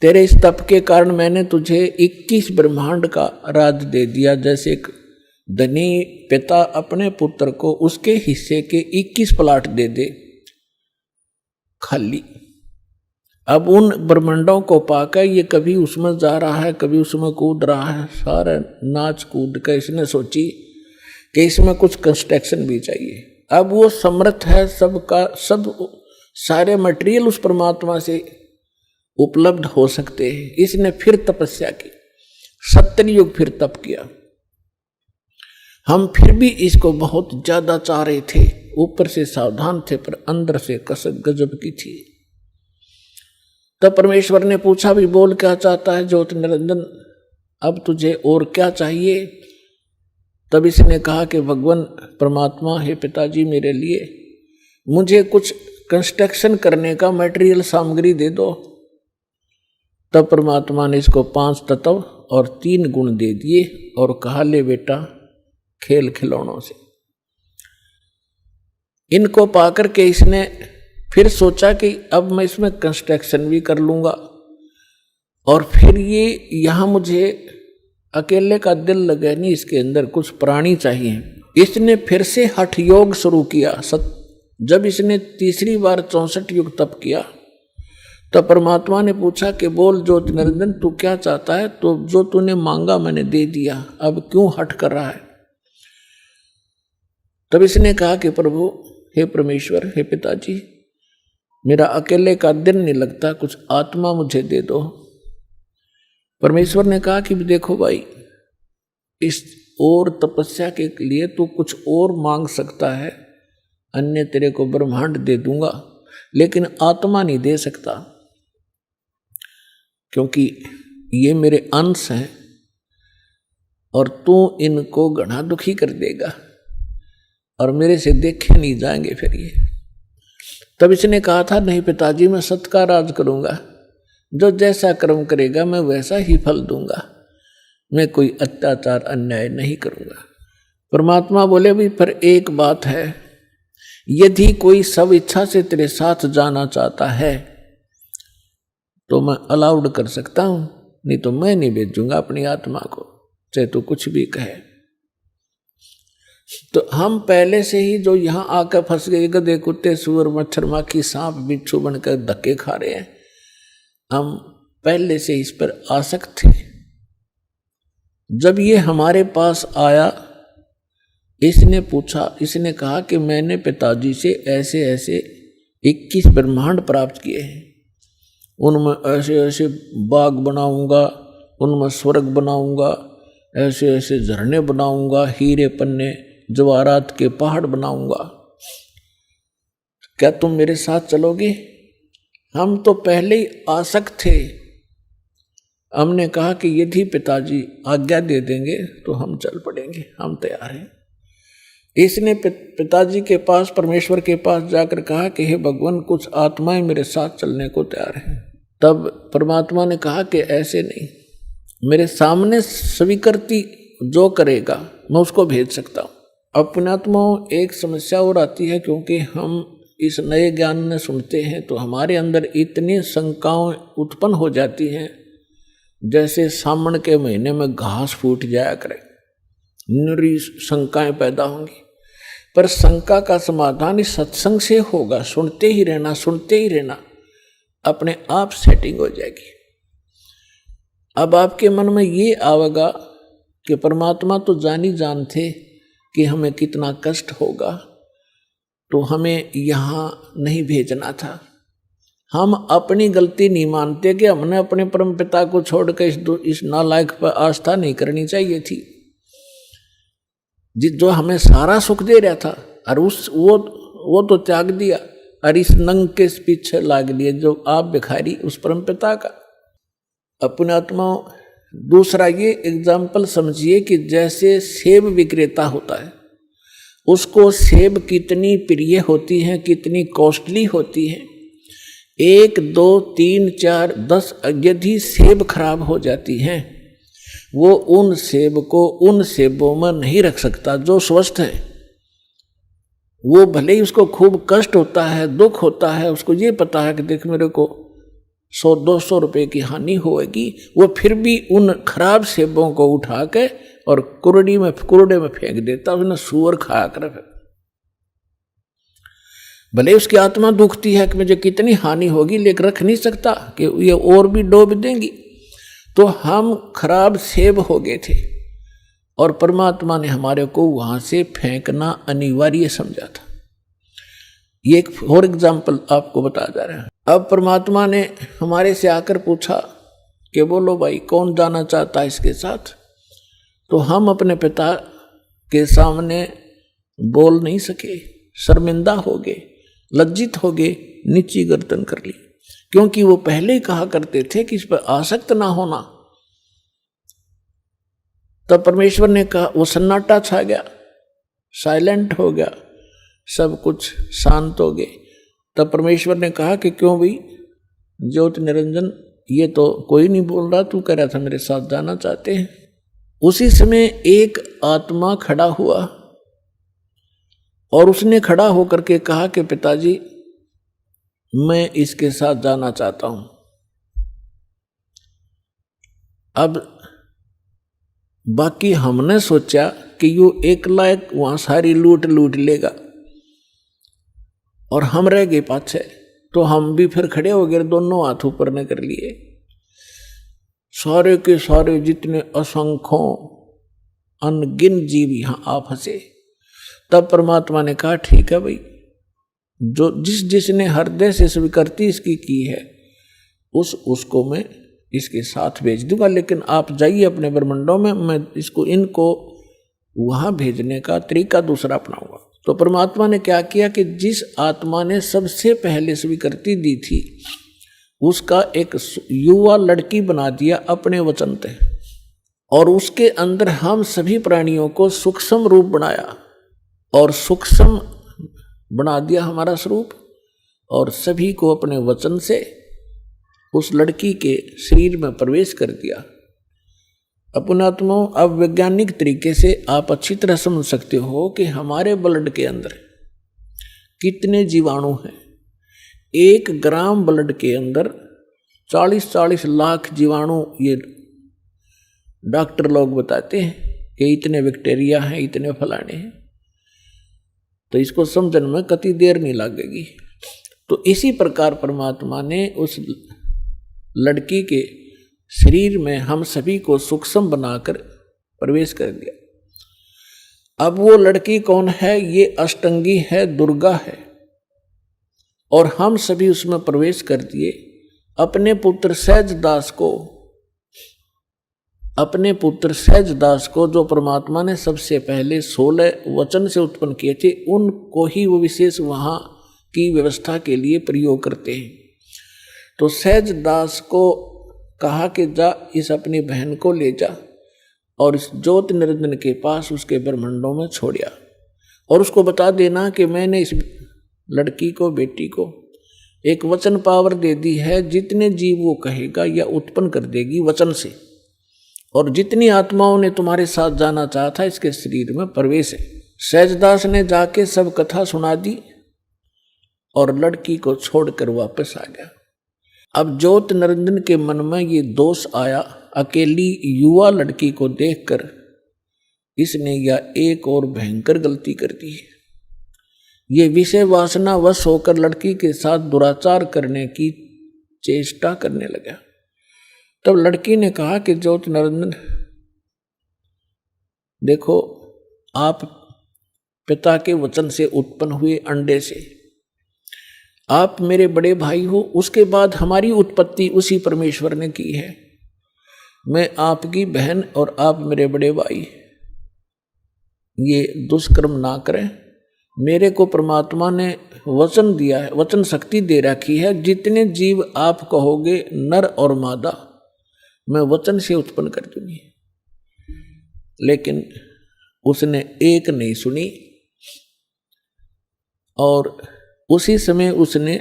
तेरे इस तप के कारण मैंने तुझे 21 ब्रह्मांड का राज दे दिया। जैसे एक धनी पिता अपने पुत्र को उसके हिस्से के 21 प्लाट दे दे खाली। अब उन ब्रह्मांडों को पाकर ये कभी उसमें जा रहा है, कभी उसमें कूद रहा है, सारे नाच कूद कर इसने सोची कि इसमें कुछ कंस्ट्रक्शन भी चाहिए। अब वो समर्थ है, सबका सब सारे मटेरियल उस परमात्मा से उपलब्ध हो सकते हैं। इसने फिर तपस्या की, 70 युग फिर तप किया। हम फिर भी इसको बहुत ज्यादा चाह रहे थे, ऊपर से सावधान थे पर अंदर से कसक गजब की थी। तब परमेश्वर ने पूछा, भी बोल क्या चाहता है ज्योत निरंजन, अब तुझे और क्या चाहिए? तब इसने कहा कि भगवान परमात्मा, हे पिताजी मेरे लिए मुझे कुछ कंस्ट्रक्शन करने का मटेरियल सामग्री दे दो। तब परमात्मा ने इसको 5 तत्व और 3 गुण दे दिए और कहा, ले बेटा खेल खिलौनों से। इनको पाकर के इसने फिर सोचा कि अब मैं इसमें कंस्ट्रक्शन भी कर लूंगा और फिर ये यहाँ मुझे अकेले का दिल लगे नहीं, इसके अंदर कुछ प्राणी चाहिए। इसने फिर से हठ योग शुरू किया। जब इसने तीसरी बार 64 युग तप किया तो परमात्मा ने पूछा कि बोल ज्योति निरंजन, तू क्या चाहता है? तो जो तूने मांगा मैंने दे दिया, अब क्यों हठ कर रहा है? तब इसने कहा कि प्रभु, हे परमेश्वर, हे पिताजी, मेरा अकेले का दिन नहीं लगता, कुछ आत्मा मुझे दे दो। परमेश्वर ने कहा कि देखो भाई, इस और तपस्या के लिए तू कुछ और मांग सकता है, अन्य तेरे को ब्रह्मांड दे दूंगा, लेकिन आत्मा नहीं दे सकता, क्योंकि ये मेरे अंश हैं और तू इनको घना दुखी कर देगा और मेरे से देखे नहीं जाएंगे फिर ये। तब इसने कहा था, नहीं पिताजी, मैं सत्य का राज करूंगा, जो जैसा कर्म करेगा मैं वैसा ही फल दूंगा, मैं कोई अत्याचार अन्याय नहीं करूंगा। परमात्मा बोले, भी पर एक बात है, यदि कोई सब इच्छा से तेरे साथ जाना चाहता है तो मैं अलाउड कर सकता हूं, नहीं तो मैं नहीं भेजूंगा अपनी आत्मा को, चाहे तो कुछ भी कहे। तो हम पहले से ही जो यहाँ आकर फंस गए, गधे कुत्ते सूअर मच्छर माखी सांप बिच्छू बनकर धक्के खा रहे हैं, हम पहले से इस पर आसक्त थे। जब ये हमारे पास आया, इसने पूछा, इसने कहा कि मैंने पिताजी से ऐसे ऐसे 21 ब्रह्मांड प्राप्त किए हैं, उनमें ऐसे ऐसे बाग बनाऊंगा, उनमें स्वर्ग बनाऊंगा, ऐसे ऐसे झरने बनाऊंगा, हीरे पन्ने जवाहरात के पहाड़ बनाऊंगा, क्या तुम मेरे साथ चलोगे? हम तो पहले ही आसक्त थे। हमने कहा कि यदि पिताजी आज्ञा दे देंगे तो हम चल पड़ेंगे, हम तैयार हैं। इसने पिताजी के पास, परमेश्वर के पास जाकर कहा कि हे भगवान, कुछ आत्माएं मेरे साथ चलने को तैयार हैं। तब परमात्मा ने कहा कि ऐसे नहीं, मेरे सामने स्वीकृति जो करेगा मैं उसको भेज सकता हूँ। अपने आत्माओं एक समस्या और आती है, क्योंकि हम इस नए ज्ञान में सुनते हैं तो हमारे अंदर इतनी शंकाएं उत्पन्न हो जाती हैं, जैसे सावन के महीने में घास फूट जाया करे, निरी शंकाएं पैदा होंगी। पर शंका का समाधान इस सत्संग से होगा, सुनते ही रहना, सुनते ही रहना, अपने आप सेटिंग हो जाएगी। अब आपके मन में ये आवेगा कि परमात्मा तो जान ही जानते कि हमें कितना कष्ट होगा, तो हमें यहाँ नहीं भेजना था। हम अपनी गलती नहीं मानते कि हमने अपने परम पिता को छोड़कर इस नालायक पर आस्था नहीं करनी चाहिए थी, जो हमें सारा सुख दे रहा था, और वो तो त्याग दिया और इस नंग के पीछे लाग लिए जो आप भिखारी उस परम पिता का। अपने आत्माओं, दूसरा ये एग्जाम्पल समझिए कि जैसे सेब विक्रेता होता है, उसको सेब कितनी प्रिय होती है, कितनी कॉस्टली होती है, 1 2 3 4 10 यदि सेब खराब हो जाती हैं, वो उन सेब को उन सेबों में नहीं रख सकता जो स्वस्थ है। वो भले ही उसको खूब कष्ट होता है, दुख होता है, उसको ये पता है कि देख मेरे को 100-200 रुपए की हानि होगी, वो फिर भी उन खराब सेबों को उठा के और कूड़े में फेंक देता, उसने सूअर खा कर। भले उसकी आत्मा दुखती है कि मुझे कितनी हानि होगी, लेकिन रख नहीं सकता कि ये और भी डूब देंगी। तो हम खराब सेब हो गए थे और परमात्मा ने हमारे को वहां से फेंकना अनिवार्य समझा था। ये एक और एग्जाम्पल आपको बता जा रहा है। अब परमात्मा ने हमारे से आकर पूछा कि बोलो भाई कौन जाना चाहता है इसके साथ। तो हम अपने पिता के सामने बोल नहीं सके, शर्मिंदा हो गए, लज्जित हो गए, नीची गर्दन कर ली, क्योंकि वो पहले ही कहा करते थे कि इस पर आसक्त ना होना। तब परमेश्वर ने कहा, वो सन्नाटा छा गया, साइलेंट हो गया, सब कुछ शांत हो गए। तब परमेश्वर ने कहा कि क्यों भाई ज्योति निरंजन, ये तो कोई नहीं बोल रहा, तू कह रहा था मेरे साथ जाना चाहते हैं। उसी समय एक आत्मा खड़ा हुआ और उसने खड़ा होकर के कहा कि पिताजी मैं इसके साथ जाना चाहता हूं। अब बाकी हमने सोचा कि यो एकला एक वहां सारी लूट लेगा और हम रह गए पाछे, तो हम भी फिर खड़े हो गए, दोनों हाथ ऊपर ने कर लिए। सारे के सारे जितने असंख्यों अनगिन जीव यहां आप हंसे। तब परमात्मा ने कहा ठीक है भाई, जो जिसने हृदय से स्वीकृति इसकी की है उसको मैं इसके साथ भेज दूंगा, लेकिन आप जाइए अपने ब्रह्मांडों में, मैं इनको वहां भेजने का तरीका दूसरा अपनाऊंगा। तो परमात्मा ने क्या किया कि जिस आत्मा ने सबसे पहले स्वीकृति दी थी उसका एक युवा लड़की बना दिया अपने वचन से, और उसके अंदर हम सभी प्राणियों को सूक्ष्म रूप बनाया और सूक्ष्म बना दिया हमारा स्वरूप, और सभी को अपने वचन से उस लड़की के शरीर में प्रवेश कर दिया। अपनात्मा, अब वैज्ञानिक तरीके से आप अच्छी तरह समझ सकते हो कि हमारे ब्लड के अंदर कितने जीवाणु हैं। 1 ग्राम ब्लड के अंदर 40-40 लाख जीवाणु, ये डॉक्टर लोग बताते हैं कि इतने बैक्टीरिया हैं, इतने फलाने हैं। तो इसको समझने में कति देर नहीं लगेगी। तो इसी प्रकार परमात्मा ने उस लड़की के शरीर में हम सभी को सूक्ष्म बनाकर प्रवेश कर दिया। अब वो लड़की कौन है? ये अष्टंगी है, दुर्गा है, और हम सभी उसमें प्रवेश कर दिए। अपने पुत्र सहजदास को जो परमात्मा ने सबसे पहले 16 वचन से उत्पन्न किए थे, उनको ही वो विशेष वहां की व्यवस्था के लिए प्रयोग करते हैं। तो सहजदास को कहा कि जा इस अपनी बहन को ले जा और इस ज्योति निरंजन के पास उसके ब्रह्मांडों में छोड़िया, और उसको बता देना कि मैंने इस लड़की को, बेटी को एक वचन पावर दे दी है, जितने जीव वो कहेगा या उत्पन्न कर देगी वचन से, और जितनी आत्माओं ने तुम्हारे साथ जाना चाहा था इसके शरीर में प्रवेश है। सहजदास ने जाके सब कथा सुना दी और लड़की को छोड़कर वापस आ गया। अब ज्योति निरंजन के मन में ये दोष आया, अकेली युवा लड़की को देखकर इसने यह एक और भयंकर गलती कर दी है। ये विषय वासना वश होकर लड़की के साथ दुराचार करने की चेष्टा करने लगा। तब लड़की ने कहा कि ज्योति निरंजन देखो, आप पिता के वचन से उत्पन्न हुए अंडे से, आप मेरे बड़े भाई हो, उसके बाद हमारी उत्पत्ति उसी परमेश्वर ने की है। मैं आपकी बहन और आप मेरे बड़े भाई, ये दुष्कर्म ना करें। मेरे को परमात्मा ने वचन दिया है, वचन शक्ति दे रखी है, जितने जीव आप कहोगे नर और मादा, मैं वचन से उत्पन्न कर दूंगी। लेकिन उसने एक नहीं सुनी और उसी समय उसने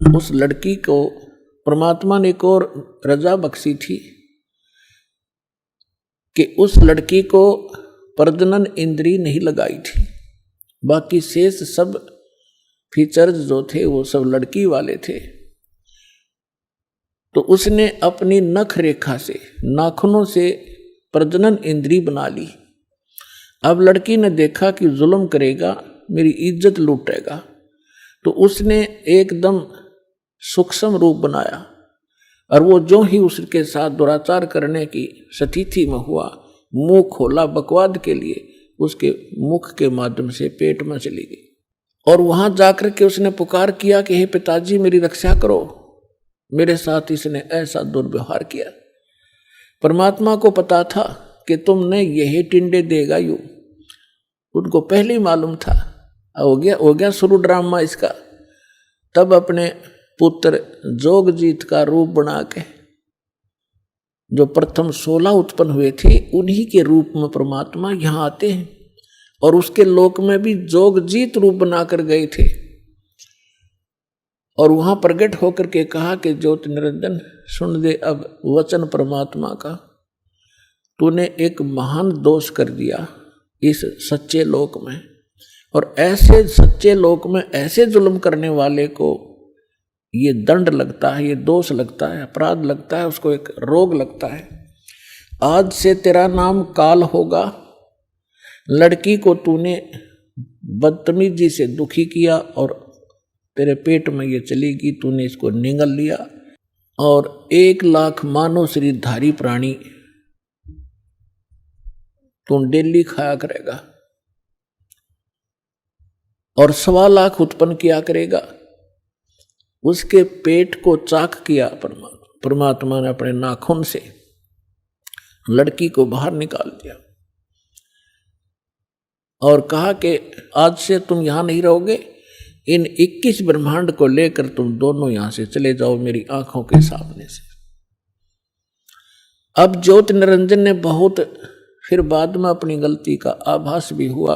उस लड़की को, परमात्मा ने एक और रजा बख्शी थी कि उस लड़की को प्रजनन इंद्री नहीं लगाई थी। बाकी शेष सब फीचर्स जो थे वो सब लड़की वाले थे। तो उसने अपनी नख रेखा से, नाखूनों से प्रजनन इंद्री बना ली। अब लड़की ने देखा कि जुल्म करेगा, मेरी इज्जत लूटेगा, तो उसने एकदम सूक्ष्म रूप बनाया और वो जो ही उसके साथ दुराचार करने की स्थिति में हुआ, मुंह खोला बकवाद के लिए, उसके मुख के माध्यम से पेट में चली गई। और वहां जाकर के उसने पुकार किया कि हे पिताजी मेरी रक्षा करो, मेरे साथ इसने ऐसा दुर्व्यवहार किया। परमात्मा को पता था कि तुमने यही टिंडे देगा यूं, उनको पहले ही मालूम था। हो गया शुरू ड्रामा इसका। तब अपने पुत्र जोगजीत का रूप बना के, जो प्रथम 16 उत्पन्न हुए थे, उन्हीं के रूप में परमात्मा यहाँ आते हैं और उसके लोक में भी जोगजीत रूप बनाकर गए थे। और वहां प्रकट होकर के कहा कि ज्योति निरंजन सुन दे अब वचन परमात्मा का, तूने एक महान दोष कर दिया इस सच्चे लोक में, और ऐसे सच्चे लोक में ऐसे जुल्म करने वाले को ये दंड लगता है, ये दोष लगता है, अपराध लगता है, उसको एक रोग लगता है। आज से तेरा नाम काल होगा। लड़की को तूने बदतमीजी से दुखी किया और तेरे पेट में ये चलेगी, तूने इसको निगल लिया और 1 लाख मानव शरीरधारी प्राणी तू डेली खाया करेगा और 1.25 लाख उत्पन्न किया करेगा। उसके पेट को चाक किया परमात्मा ने अपने नाखून से, लड़की को बाहर निकाल दिया और कहा कि आज से तुम यहां नहीं रहोगे, इन 21 ब्रह्मांड को लेकर तुम दोनों यहां से चले जाओ मेरी आंखों के सामने से। अब ज्योति निरंजन ने बहुत फिर बाद में अपनी गलती का आभास भी हुआ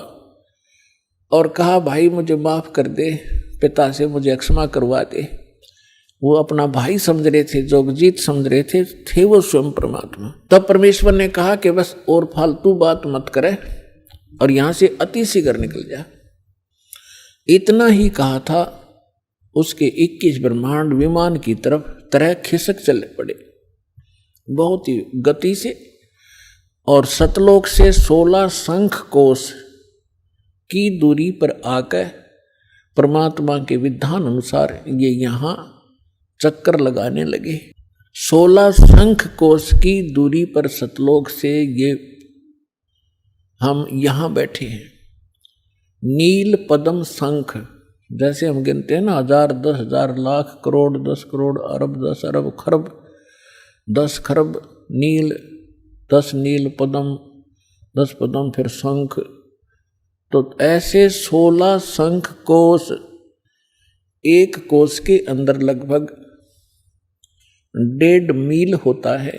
और कहा भाई मुझे माफ कर दे, पिता से मुझे क्षमा करवा दे। वो अपना भाई समझ रहे थे, जोगजीत समझ रहे थे वो स्वयं परमात्मा। तब परमेश्वर ने कहा कि बस और फालतू बात मत करे और यहां से अति शीघ्र निकल जा। इतना ही कहा था, उसके 21 ब्रह्मांड विमान की तरह खिसक चले पड़े बहुत ही गति से, और सतलोक से 16 शंख कोश की दूरी पर आकर परमात्मा के विधान अनुसार ये यहाँ चक्कर लगाने लगे। 16 शंख कोश की दूरी पर सतलोक से ये हम यहाँ बैठे हैं। नील पद्म शंख, जैसे हम गिनते हैं ना 1000, 10,000, लाख, करोड़, 10 करोड़, अरब, 10 अरब, खरब, 10 खरब नील, 10 नील पद्म, 10 पद्म, फिर शंख। तो ऐसे 16 शंख कोश, एक कोश के अंदर लगभग 1.5 मील होता है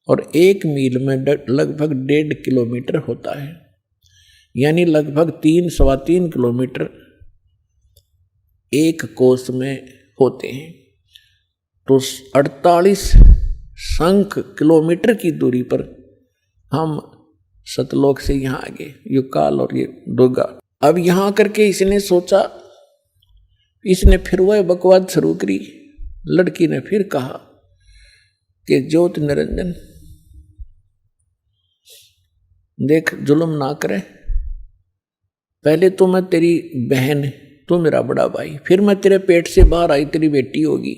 और 1 मील में लगभग 1.5 किलोमीटर होता है, यानी लगभग 3-3.25 किलोमीटर एक कोश में होते हैं। तो 48 शंख किलोमीटर की दूरी पर हम सतलोक से यहाँ आ गए, ये काल और ये दुर्गा। अब यहाँ करके इसने सोचा, इसने फिर वह बकवाद शुरू करी। लड़की ने फिर कहा कि ज्योति निरंजन देख, जुल्म ना करे, पहले तो मैं तेरी बहन, तू मेरा बड़ा भाई, फिर मैं तेरे पेट से बाहर आई, तेरी बेटी होगी,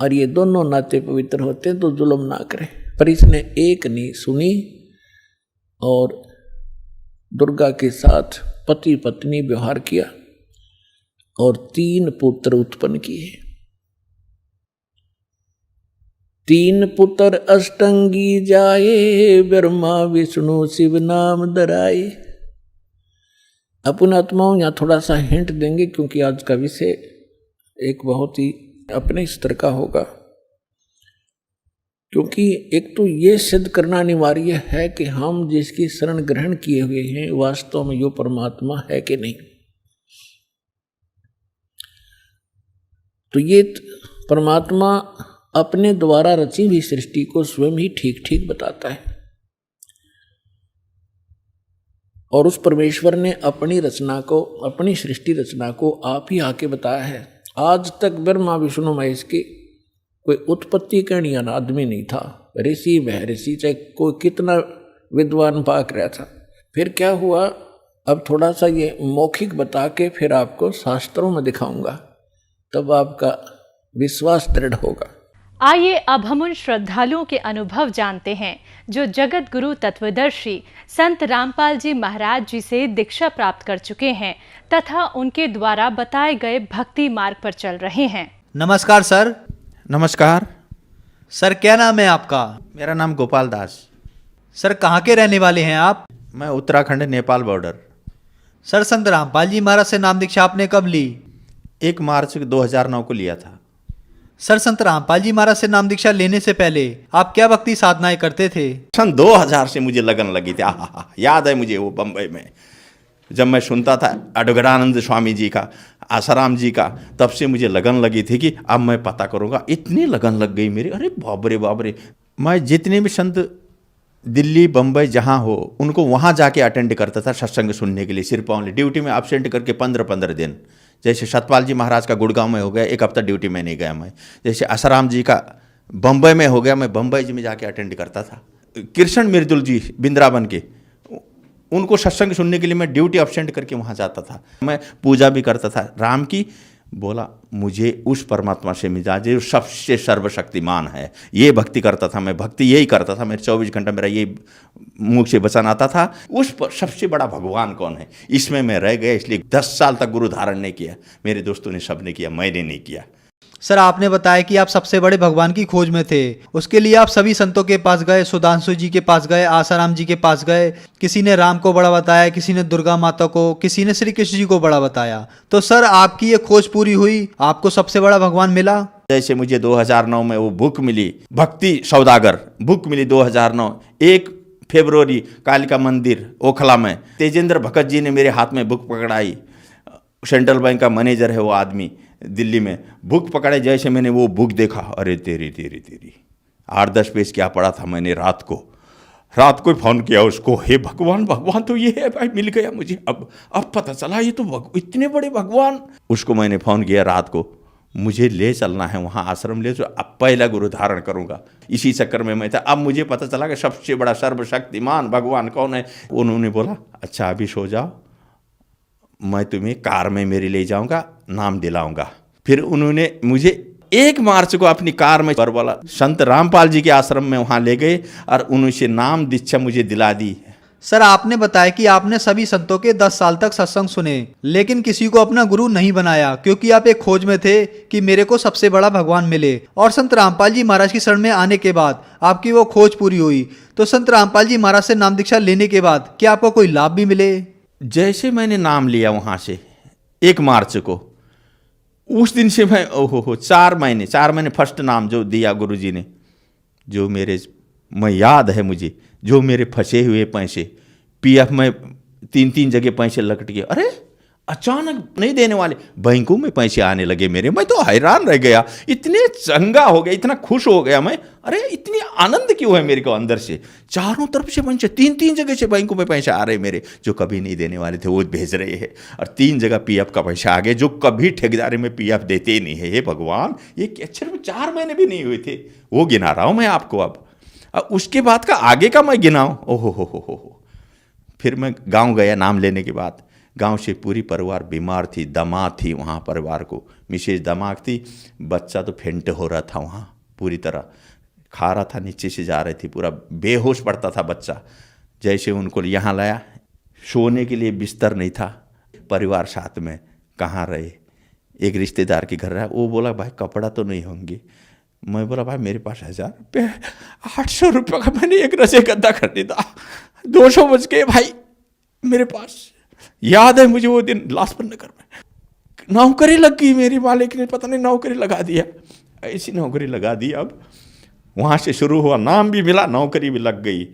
और ये दोनों नाते पवित्र होते हैं, तो जुल्म ना करे। पर इसने एक नहीं सुनी और दुर्गा के साथ पति पत्नी व्यवहार किया और 3 पुत्र उत्पन्न किए। 3 पुत्र अष्टंगी जाए, ब्रह्मा विष्णु शिव नाम धराए। अपन आत्माओं यहाँ थोड़ा सा हिंट देंगे, क्योंकि आज का विषय एक बहुत ही अपने स्तर का होगा। क्योंकि एक तो ये सिद्ध करना अनिवार्य है कि हम जिसकी शरण ग्रहण किए हुए हैं वास्तव में यो परमात्मा है कि नहीं। तो ये परमात्मा अपने द्वारा रची हुई सृष्टि को स्वयं ही ठीक ठीक बताता है, और उस परमेश्वर ने अपनी रचना को, अपनी सृष्टि रचना को आप ही आके बताया है। आज तक ब्रह्मा विष्णु महेश की कोई उत्पत्ति कहने वाला आदमी नहीं था। ऋषि वह ऋषि, चाहे कोई कितना विद्वान पाक रहा था। फिर क्या हुआ, अब थोड़ा सा ये मौखिक बता के फिर आपको शास्त्रों में दिखाऊंगा, तब आपका विश्वास दृढ़ होगा। आइए अब हम उन श्रद्धालुओं के अनुभव जानते हैं जो जगत गुरु तत्वदर्शी संत रामपाल जी महाराज जी से दीक्षा प्राप्त कर चुके हैं तथा उनके द्वारा बताए गए भक्ति मार्ग पर चल रहे हैं। नमस्कार सर। नमस्कार सर, क्या नाम है आपका? मेरा नाम गोपाल दास। सर, कहाँ के रहने वाले हैं आप? मैं उत्तराखंड नेपाल बॉर्डर। सर, संत रामपाल जी महाराज से नाम दीक्षा आपने कब ली? 1 मार्च 2009 को लिया था। सर, संत रामपाल जी महाराज से नाम दीक्षा लेने से पहले आप क्या भक्ति साधनाएं करते थे? सन 2000 से मुझे लगन लगी थी। याद है मुझे वो बम्बई में जब मैं सुनता था अडगड़ानंद स्वामी जी का, आसाराम जी का, तब से मुझे लगन लगी थी कि अब मैं पता करूँगा। इतनी लगन लग गई मेरी, अरे बाबरे बाबरे। मैं जितने भी संत दिल्ली बम्बई जहाँ हो उनको वहाँ जाके अटेंड करता था सत्संग सुनने के लिए, सिर्फ ओनली ड्यूटी में एब्सेंट करके 15-15 दिन। जैसे सतपाल जी महाराज का गुड़गांव में हो गया, 1 हफ्ता ड्यूटी में नहीं गया मैं। जैसे आसाराम जी का बम्बई में हो गया, मैं बम्बई जी में जाके अटेंड करता था। कृष्ण मिर्दुल जी बिंद्रावन के, उनको सत्संग सुनने के लिए मैं ड्यूटी एब्सेंट करके वहाँ जाता था। मैं पूजा भी करता था राम की। बोला मुझे उस परमात्मा से मिला जो सबसे सर्वशक्तिमान है, ये भक्ति करता था मैं। भक्ति यही करता था, मेरे 24 घंटा मेरा ये मुख से वचन आता था। उस पर सबसे बड़ा भगवान कौन है, इसमें मैं रह गया। इसलिए 10 साल तक गुरु धारण नहीं किया। मेरे दोस्तों ने सबने किया, मैंने नहीं किया। सर, आपने बताया कि आप सबसे बड़े भगवान की खोज में थे। उसके लिए आप सभी संतों के पास गए, सुधांशु जी के पास गए, आसाराम जी के पास गए। किसी ने राम को बड़ा बताया, किसी ने दुर्गा माता को, किसी ने श्री कृष्ण जी को बड़ा बताया। तो सर, आपकी ये खोज पूरी हुई, आपको सबसे बड़ा भगवान मिला। जैसे मुझे 2009 में वो बुक मिली, भक्ति सौदागर बुक मिली 2009, 1 फरवरी कालिका मंदिर ओखला में तेजेंद्र भगत जी ने मेरे हाथ में बुक पकड़ाई। सेंट्रल बैंक का मैनेजर है वो आदमी दिल्ली में। बुक पकड़े, जैसे मैंने वो बुक देखा, अरे तेरी 8-10 पेज क्या पढ़ा था मैंने। रात को फ़ोन किया उसको, हे भगवान, भगवान तो ये है भाई, मिल गया मुझे। अब पता चला ये तो इतने बड़े भगवान। उसको मैंने फ़ोन किया रात को, मुझे ले चलना है वहाँ आश्रम ले, तो अब पहला गुरु धारण करूँगा। इसी चक्कर में मैं था। अब मुझे पता चला कि सबसे बड़ा सर्वशक्तिमान भगवान कौन है। उन्होंने बोला अच्छा अभी सो जाओ, मैं तुम्हें कार में मेरी ले जाऊंगा, नाम दिलाऊंगा। फिर उन्होंने मुझे 1 मार्च को अपनी कार में बोला संत रामपाल जी के आश्रम में वहाँ ले गए और उनसे नाम दीक्षा मुझे दिला दी। सर, आपने बताया कि आपने सभी संतों के 10 साल तक सत्संग सुने, लेकिन किसी को अपना गुरु नहीं बनाया, क्योंकि आप एक खोज में थे कि मेरे को सबसे बड़ा भगवान मिले। और संत रामपाल जी महाराज की शरण में आने के बाद आपकी वो खोज पूरी हुई। तो संत रामपाल जी महाराज से नाम दीक्षा लेने के बाद क्या आपको कोई लाभ भी मिले? जैसे मैंने नाम लिया वहाँ से 1 मार्च को, उस दिन से मैं 4 महीने फर्स्ट नाम जो दिया गुरुजी ने, जो मेरे मैं याद है मुझे, जो मेरे फंसे हुए पैसे पीएफ में 3 जगह पैसे लकट गए। अरे अचानक नहीं देने वाले, बैंकों में पैसे आने लगे मेरे। मैं तो हैरान रह गया, इतने चंगा हो गया, इतना खुश हो गया मैं। अरे इतनी आनंद क्यों है मेरे को अंदर से। चारों तरफ से पैसे 3 जगह से बैंकों में पैसे आ रहे मेरे, जो कभी नहीं देने वाले थे वो भेज रहे हैं। और 3 जगह पीएफ का पैसा आ गया, जो कभी ठेकेदारी में पीएफ देते ही नहीं है। हे भगवान, ये अक्षर में 4 महीने भी नहीं हुए थे, वो गिना रहा हूँ मैं आपको। अब उसके बाद का आगे का मैं गिनाऊँ, ओहो। फिर मैं गाँव गया नाम लेने के बाद। गांव से पूरी परिवार बीमार थी, दमा थी वहाँ परिवार को, मिसेज दमाग थी, बच्चा तो फेंट हो रहा था वहाँ, पूरी तरह खा रहा था, नीचे से जा रही थी, पूरा बेहोश पड़ता था बच्चा। जैसे उनको यहाँ लाया, सोने के लिए बिस्तर नहीं था, परिवार साथ में कहाँ रहे। एक रिश्तेदार के घर रहा, वो बोला भाई कपड़ा तो नहीं होंगे। मैं बोला भाई मेरे पास 1000 रुपये, 800 रुपये का मैंने एक रसे गद्दा खरीदा, 200 बच गए भाई मेरे पास। याद है मुझे वो दिन लाजपत नगर में नौकरी लग गई मेरी, मालिक ने पता नहीं नौकरी लगा दिया, ऐसी नौकरी लगा दी। अब वहाँ से शुरू हुआ, नाम भी मिला, नौकरी भी लग गई,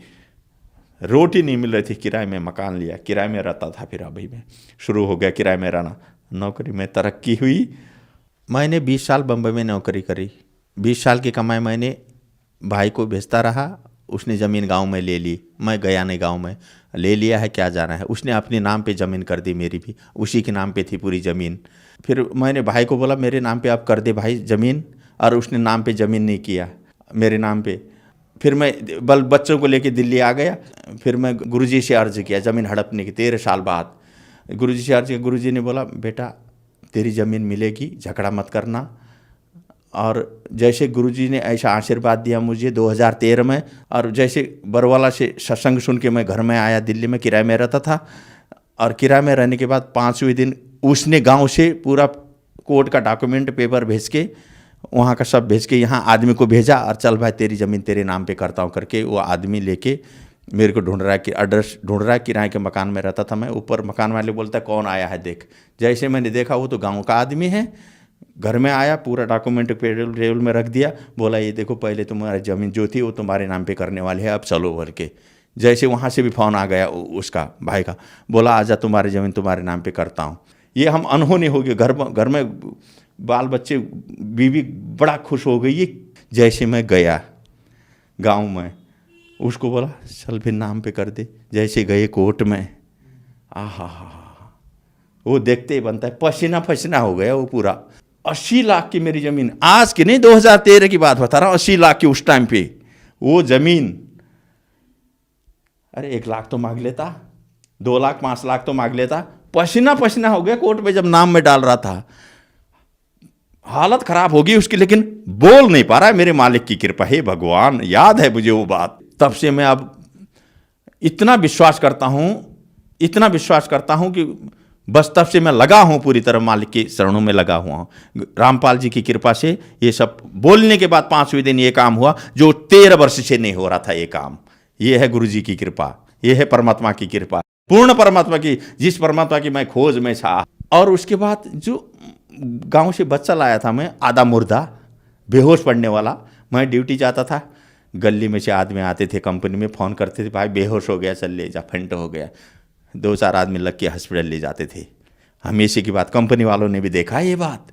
रोटी नहीं मिल रही थी, किराए में मकान लिया, किराए में रहता था, फिर अभी में शुरू हो गया किराए में रहना, नौकरी में तरक्की हुई। मैंने 20 साल बम्बई में नौकरी करी, 20 साल की कमाई मैंने भाई को भेजता रहा, उसने ज़मीन गांव में ले ली, मैं गया नहीं गांव में, ले लिया है क्या जाना है, उसने अपने नाम पे ज़मीन कर दी, मेरी भी उसी के नाम पे थी पूरी ज़मीन। फिर मैंने भाई को बोला मेरे नाम पे आप कर दे भाई ज़मीन, और उसने नाम पे ज़मीन नहीं किया, मेरे नाम पे। फिर मैं बच्चों को लेके दिल्ली आ गया, फिर मैं गुरुजी से अर्ज़ किया ज़मीन हड़पने की, 13 साल बाद गुरुजी से अर्ज़ किया। गुरुजी ने बोला बेटा तेरी ज़मीन मिलेगी, झगड़ा मत करना। और जैसे गुरुजी ने ऐसा आशीर्वाद दिया मुझे 2013 में, और जैसे बरवाला से सत्संग सुन के मैं घर में आया, दिल्ली में किराए में रहता था, और किराए में रहने के बाद 5वें दिन उसने गांव से पूरा कोर्ट का डॉक्यूमेंट पेपर भेज के, वहाँ का सब भेज के यहाँ आदमी को भेजा, और चल भाई तेरी ज़मीन तेरे नाम पे करता हूँ करके वो आदमी लेके मेरे को ढूंढ रहा है, कि एड्रेस ढूंढ रहा है। किराए के मकान में रहता था मैं, ऊपर मकान वाले बोलता है कौन आया है देख। जैसे मैंने देखा वो तो गाँव का आदमी है, घर में आया, पूरा डॉक्यूमेंट टेबल में रख दिया, बोला ये देखो पहले तुम्हारी ज़मीन जो थी वो तुम्हारे नाम पे करने वाले है, अब चलो भर के। जैसे वहाँ से भी फ़ोन आ गया उसका भाई का, बोला आजा तुम्हारी ज़मीन तुम्हारे नाम पे करता हूँ। ये हम अनहोनी हो गए, घर में बाल बच्चे बीवी बड़ा खुश हो गई। जैसे मैं गया गांव में, उसको बोला चल फिर नाम पे कर दे। जैसे गए कोर्ट में, आहा वो देखते ही बनता है पसीना पसीना हो गया वो पूरा। 80 लाख की मेरी ज़मीन, आज की नहीं 2013 की बात बता रहा हूँ, 80 लाख की उस टाइम पे वो ज़मीन। अरे 1 लाख तो मांग लेता, 2 लाख 5 लाख तो मांग लेता। पसीना पसीना हो गया कोर्ट में जब नाम में डाल रहा था, हालत खराब होगी उसकी, लेकिन बोल नहीं पा रहा है। मेरे मालिक की कृपा है भगवान, याद है मुझे वो बात। तब से मैं अब इतना विश्वास करता हूँ कि बस तब से मैं लगा हूँ पूरी तरह, मालिक के शरणों में लगा हुआ हूँ। रामपाल जी की कृपा से ये सब बोलने के बाद 5वें दिन ये काम हुआ जो 13 वर्ष से नहीं हो रहा था ये काम। ये है गुरु जी की कृपा, ये है परमात्मा की कृपा, पूर्ण परमात्मा की, जिस परमात्मा की मैं खोज में था। और उसके बाद जो गांव से बच्चा लाया था मैं, आधा मुर्दा बेहोश पड़ने वाला, मैं ड्यूटी जाता था, गली में से आदमी आते थे, कंपनी में फ़ोन करते थे भाई बेहोश हो गया चल ले जा, फेंट हो गया, 2-4 आदमी लग के हॉस्पिटल ले जाते थे। हमेशा की बात, कंपनी वालों ने भी देखा ये बात,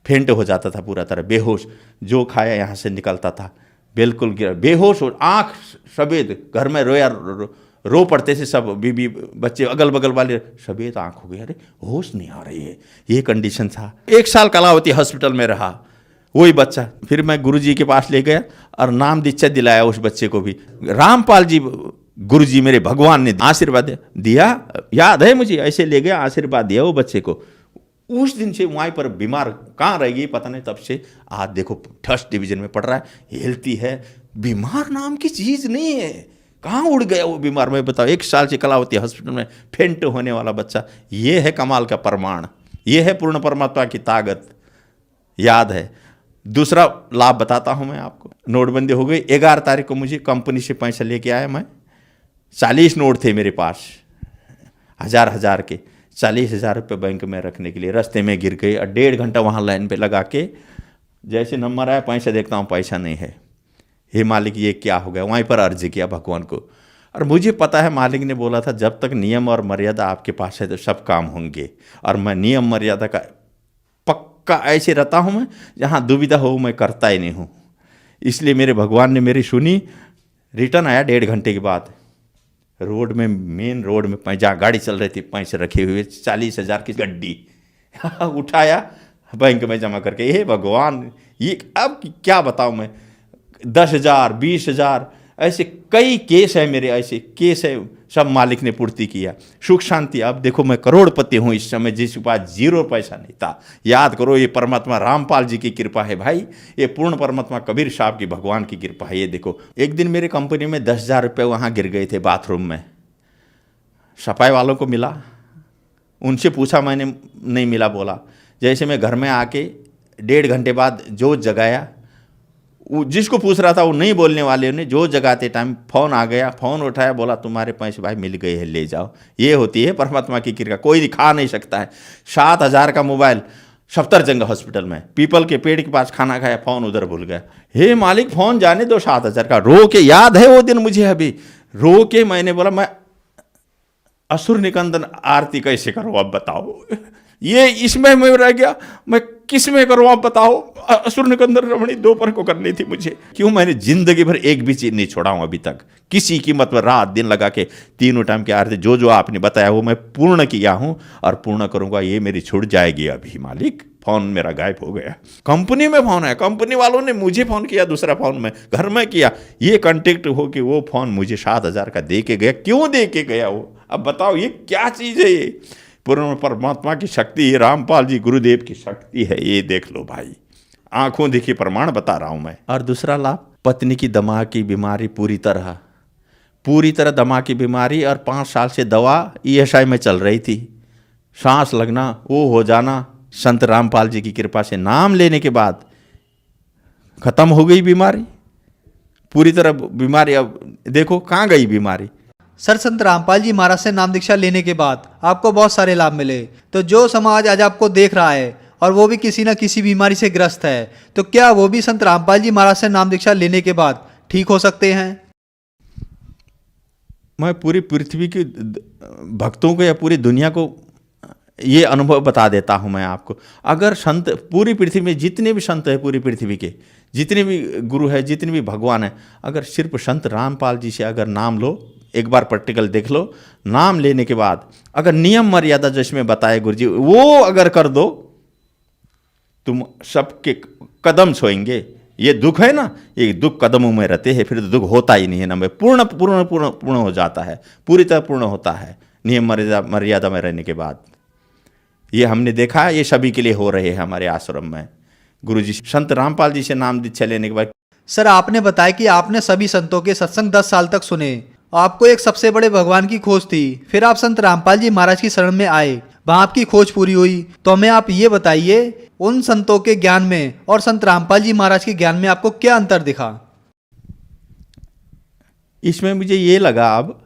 फेंट हो जाता था पूरा तरह बेहोश, जो खाया यहाँ से निकलता था बिल्कुल गिरा बेहोश हो, आँख सफ़ेद, घर में रो पड़ते थे सब, बीबी बच्चे अगल बगल वाले, सफ़ेद आँख हो गई, अरे होश नहीं आ रही है, ये कंडीशन था। 1 साल कलावती हॉस्पिटल में रहा वही बच्चा। फिर मैं गुरुजी के पास ले गया और नाम दीक्षा दिलाया उस बच्चे को भी। रामपाल जी गुरुजी मेरे भगवान ने आशीर्वाद दिया, याद है मुझे, ऐसे ले गया आशीर्वाद दिया वो बच्चे को। उस दिन से वहीं पर बीमार कहाँ रह गई पता नहीं, तब से आज देखो 1st डिवीज़न में पढ़ रहा है, हेल्थी है, बीमार नाम की चीज़ नहीं है। कहाँ उड़ गया वो बीमार, मैं बताओ। 1 साल से कलावती हॉस्पिटल में फेंट होने वाला बच्चा, ये है कमाल का प्रमाण, ये है पूर्ण परमात्मा की ताकत, याद है। दूसरा लाभ बताता हूँ मैं आपको। नोटबंदी हो गई, 11 तारीख को मुझे कंपनी से पैसा लेके आया मैं, 40 नोट थे मेरे पास, 1000 के, 40,000 रुपये बैंक में रखने के लिए। रास्ते में गिर गए और 1.5 घंटा वहाँ लाइन पे लगा के, जैसे नंबर आया पैसा देखता हूँ पैसा नहीं है। हे मालिक ये क्या हो गया, वहीं पर अर्जी किया भगवान को। और मुझे पता है मालिक ने बोला था जब तक नियम और मर्यादा आपके पास है तो सब काम होंगे। और मैं नियम मर्यादा का पक्का ऐसे रहता हूँ, मैं जहाँ दुविधा हो मैं करता ही नहीं हूँ। इसलिए मेरे भगवान ने मेरी सुनी। रिटर्न आया 1.5 घंटे के बाद, रोड में, मेन रोड में, जहाँ गाड़ी चल रही थी, पैसे रखे हुए 40,000 की गड्डी उठाया, बैंक में जमा करके। हे भगवान, ये अब क्या बताऊँ मैं, 10,000 20,000 ऐसे कई केस है मेरे, ऐसे केस है, सब मालिक ने पूर्ति किया। सुख शांति। अब देखो मैं करोड़पति हूँ इस समय, जिसके पास 0 पैसा नहीं था। याद करो ये परमात्मा रामपाल जी की कृपा है भाई, ये पूर्ण परमात्मा कबीर साहब की, भगवान की कृपा है। ये देखो, एक दिन मेरे कंपनी में 10,000 रुपये वहाँ गिर गए थे बाथरूम में, सफाई वालों को मिला, उनसे पूछा मैंने, नहीं मिला। बोला जैसे मैं घर में आके 1.5 घंटे बाद जोत जगाया, जिसको पूछ रहा था वो नहीं बोलने वाले ने, जो जगाते टाइम फ़ोन आ गया, फ़ोन उठाया, बोला तुम्हारे पैसे भाई मिल गए हैं, ले जाओ। ये होती है परमात्मा की कृपा, कोई दिखा नहीं सकता है। 7,000 का मोबाइल सफदरजंग हॉस्पिटल में, पीपल के पेड़ के पास खाना खाया, फ़ोन उधर भूल गया। हे मालिक फ़ोन जाने दो 7,000 का। रो के, याद है वो दिन मुझे अभी, रो के मैंने बोला मैं असुर निकंदन आरती कैसे करूँ अब बताओ। ये इसमें मैं रह गया, मैं किस में करूँ आप बताओ। असुर निकंदन रमणी दोपहर को करनी थी मुझे। क्यों, मैंने जिंदगी भर एक भी चीज़ नहीं छोड़ा हूँ अभी तक, किसी कीमत पर रात दिन लगा के तीनों टाइम की आरती जो जो आपने बताया वो मैं पूर्ण किया हूँ और पूर्ण करूँगा। ये मेरी छूट जाएगी अभी मालिक। फ़ोन मेरा गायब हो गया। कंपनी में फ़ोन है, कंपनी वालों ने मुझे फ़ोन किया, दूसरा फ़ोन में घर में किया, ये कॉन्टेक्ट हो कि वो फ़ोन मुझे 7,000 का दे के गया। क्यों दे के गया वो, अब बताओ ये क्या चीज़ है। ये पूर्ण परमात्मा की शक्ति, ये रामपाल जी गुरुदेव की शक्ति है, ये देख लो भाई, आंखों देखी प्रमाण बता रहा हूँ मैं। और दूसरा लाभ, पत्नी की दिमाग की बीमारी पूरी तरह दिमाग की बीमारी, और 5 साल से दवा ESI में चल रही थी, सांस लगना वो हो जाना, संत रामपाल जी की कृपा से नाम लेने के बाद खत्म हो गई बीमारी पूरी तरह। बीमारी अब देखो कहाँ गई बीमारी। सर, संत रामपाल जी महाराज से नाम दीक्षा लेने के बाद आपको बहुत सारे लाभ मिले, तो जो समाज आज आपको देख रहा है और वो भी किसी न किसी बीमारी से ग्रस्त है, तो क्या वो भी संत रामपाल जी महाराज से नाम दीक्षा लेने के बाद ठीक हो सकते हैं? मैं पूरी पृथ्वी के भक्तों को या पूरी दुनिया को ये अनुभव बता देता हूँ मैं आपको। अगर संत पूरी पृथ्वी में जितने भी संत हैं, पूरी पृथ्वी के जितने भी गुरु हैं, जितने भी भगवान हैं, अगर सिर्फ संत रामपाल जी से अगर नाम लो, एक बार प्रैक्टिकल देख लो, नाम लेने के बाद अगर नियम मर्यादा जिसमें बताए गुरु जी वो अगर कर दो, तुम सबके कदम छोएंगे। ये दुख है ना, ये दुख कदमों में रहते हैं, फिर तो दुख होता ही नहीं है ना, पूर्ण पूर्ण पूर्ण पूर्ण हो जाता है, पूरी तरह पूर्ण होता है नियम मर्यादा में रहने के बाद। ये हमने देखा है, ये सभी के लिए हो रहे हैं हमारे आश्रम में। गुरुजी संत रामपाल जी से नाम दीक्षा लेने के बाद। सर, आपने बताया कि आपने सभी संतों के सत्संग 10 साल तक सुने, आपको एक सबसे बड़े भगवान की खोज थी, फिर आप संत रामपाल जी महाराज की शरण में आए, वहां आपकी खोज पूरी हुई। तो हमें आप ये बताइए, उन संतों के ज्ञान में और संत रामपाल जी महाराज के ज्ञान में आपको क्या अंतर दिखा? इसमें मुझे ये लगा, अब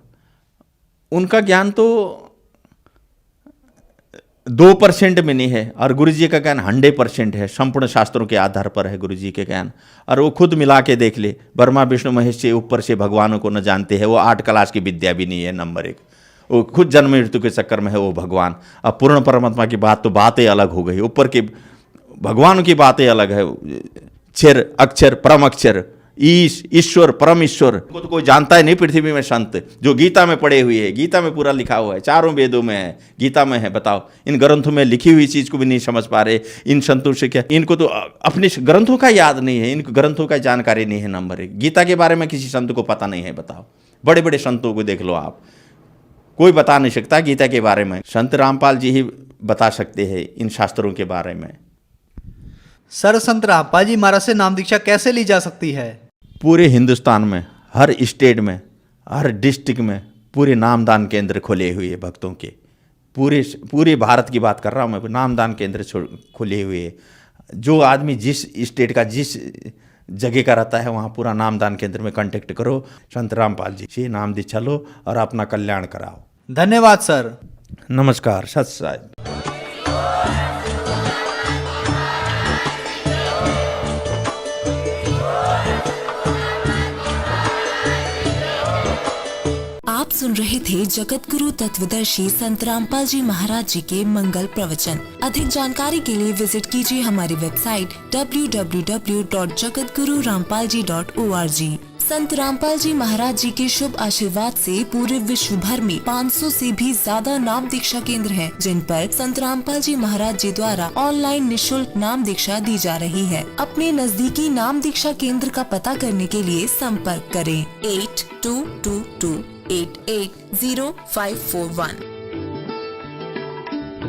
उनका ज्ञान तो 2% में नहीं है और गुरु जी का ज्ञान 100% है, संपूर्ण शास्त्रों के आधार पर है गुरु जी के ज्ञान। और वो खुद मिला के देख ले, ब्रह्मा विष्णु महेश से ऊपर से भगवानों को न जानते हैं, वो 8 क्लास की विद्या भी नहीं है, नंबर 1। वो खुद जन्म मृत्यु के चक्कर में है वो भगवान। अब पूर्ण परमात्मा की बात तो बातें अलग हो गई, ऊपर के भगवान की बातें अलग है, क्षर अक्षर परम अक्षर, ईश्वर परम ईश्वर को तो कोई जानता ही नहीं पृथ्वी में। संत जो गीता में पढ़े हुए है, गीता में पूरा लिखा हुआ है, 4 वेदों में है, गीता में है। बताओ, इन ग्रंथों में लिखी हुई चीज को भी नहीं समझ पा रहे। इन संतों से क्या, इनको तो अपने ग्रंथों का याद नहीं है, इनको ग्रंथों का जानकारी नहीं है, नंबर 1। गीता के बारे में किसी संत को पता नहीं है। बताओ, बड़े बड़े संतों को देख लो आप, कोई बता नहीं सकता गीता के बारे में, संत रामपाल जी ही बता सकते हैं इन शास्त्रों के बारे में। सर, संत रामपाल जी महाराज से नाम दीक्षा कैसे ली जा सकती है? पूरे हिंदुस्तान में, हर स्टेट में, हर डिस्ट्रिक्ट में पूरे नामदान केंद्र खुले हुए हैं भक्तों के। पूरे भारत की बात कर रहा हूँ मैं, नामदान केंद्र खुले हुए हैं। जो आदमी जिस स्टेट का जिस जगह का रहता है वहाँ पूरा नामदान केंद्र में कांटेक्ट करो, संत रामपाल जी से नाम दीक्षा लो और अपना कल्याण कराओ। धन्यवाद सर। नमस्कार, सत साहिब। आप सुन रहे थे जगत गुरु तत्वदर्शी संत रामपाल जी महाराज जी के मंगल प्रवचन। अधिक जानकारी के लिए विजिट कीजिए हमारी वेबसाइट www.jagatgururampalji.org। संत रामपाल जी महाराज जी के शुभ आशीर्वाद से पूरे विश्व भर में 500 से भी ज्यादा नाम दीक्षा केंद्र हैं, जिन पर संत रामपाल जी महाराज जी द्वारा ऑनलाइन निशुल्क नाम दीक्षा दी जा रही है। अपने नजदीकी नाम दीक्षा केंद्र का पता करने के लिए संपर्क करें 8222880541।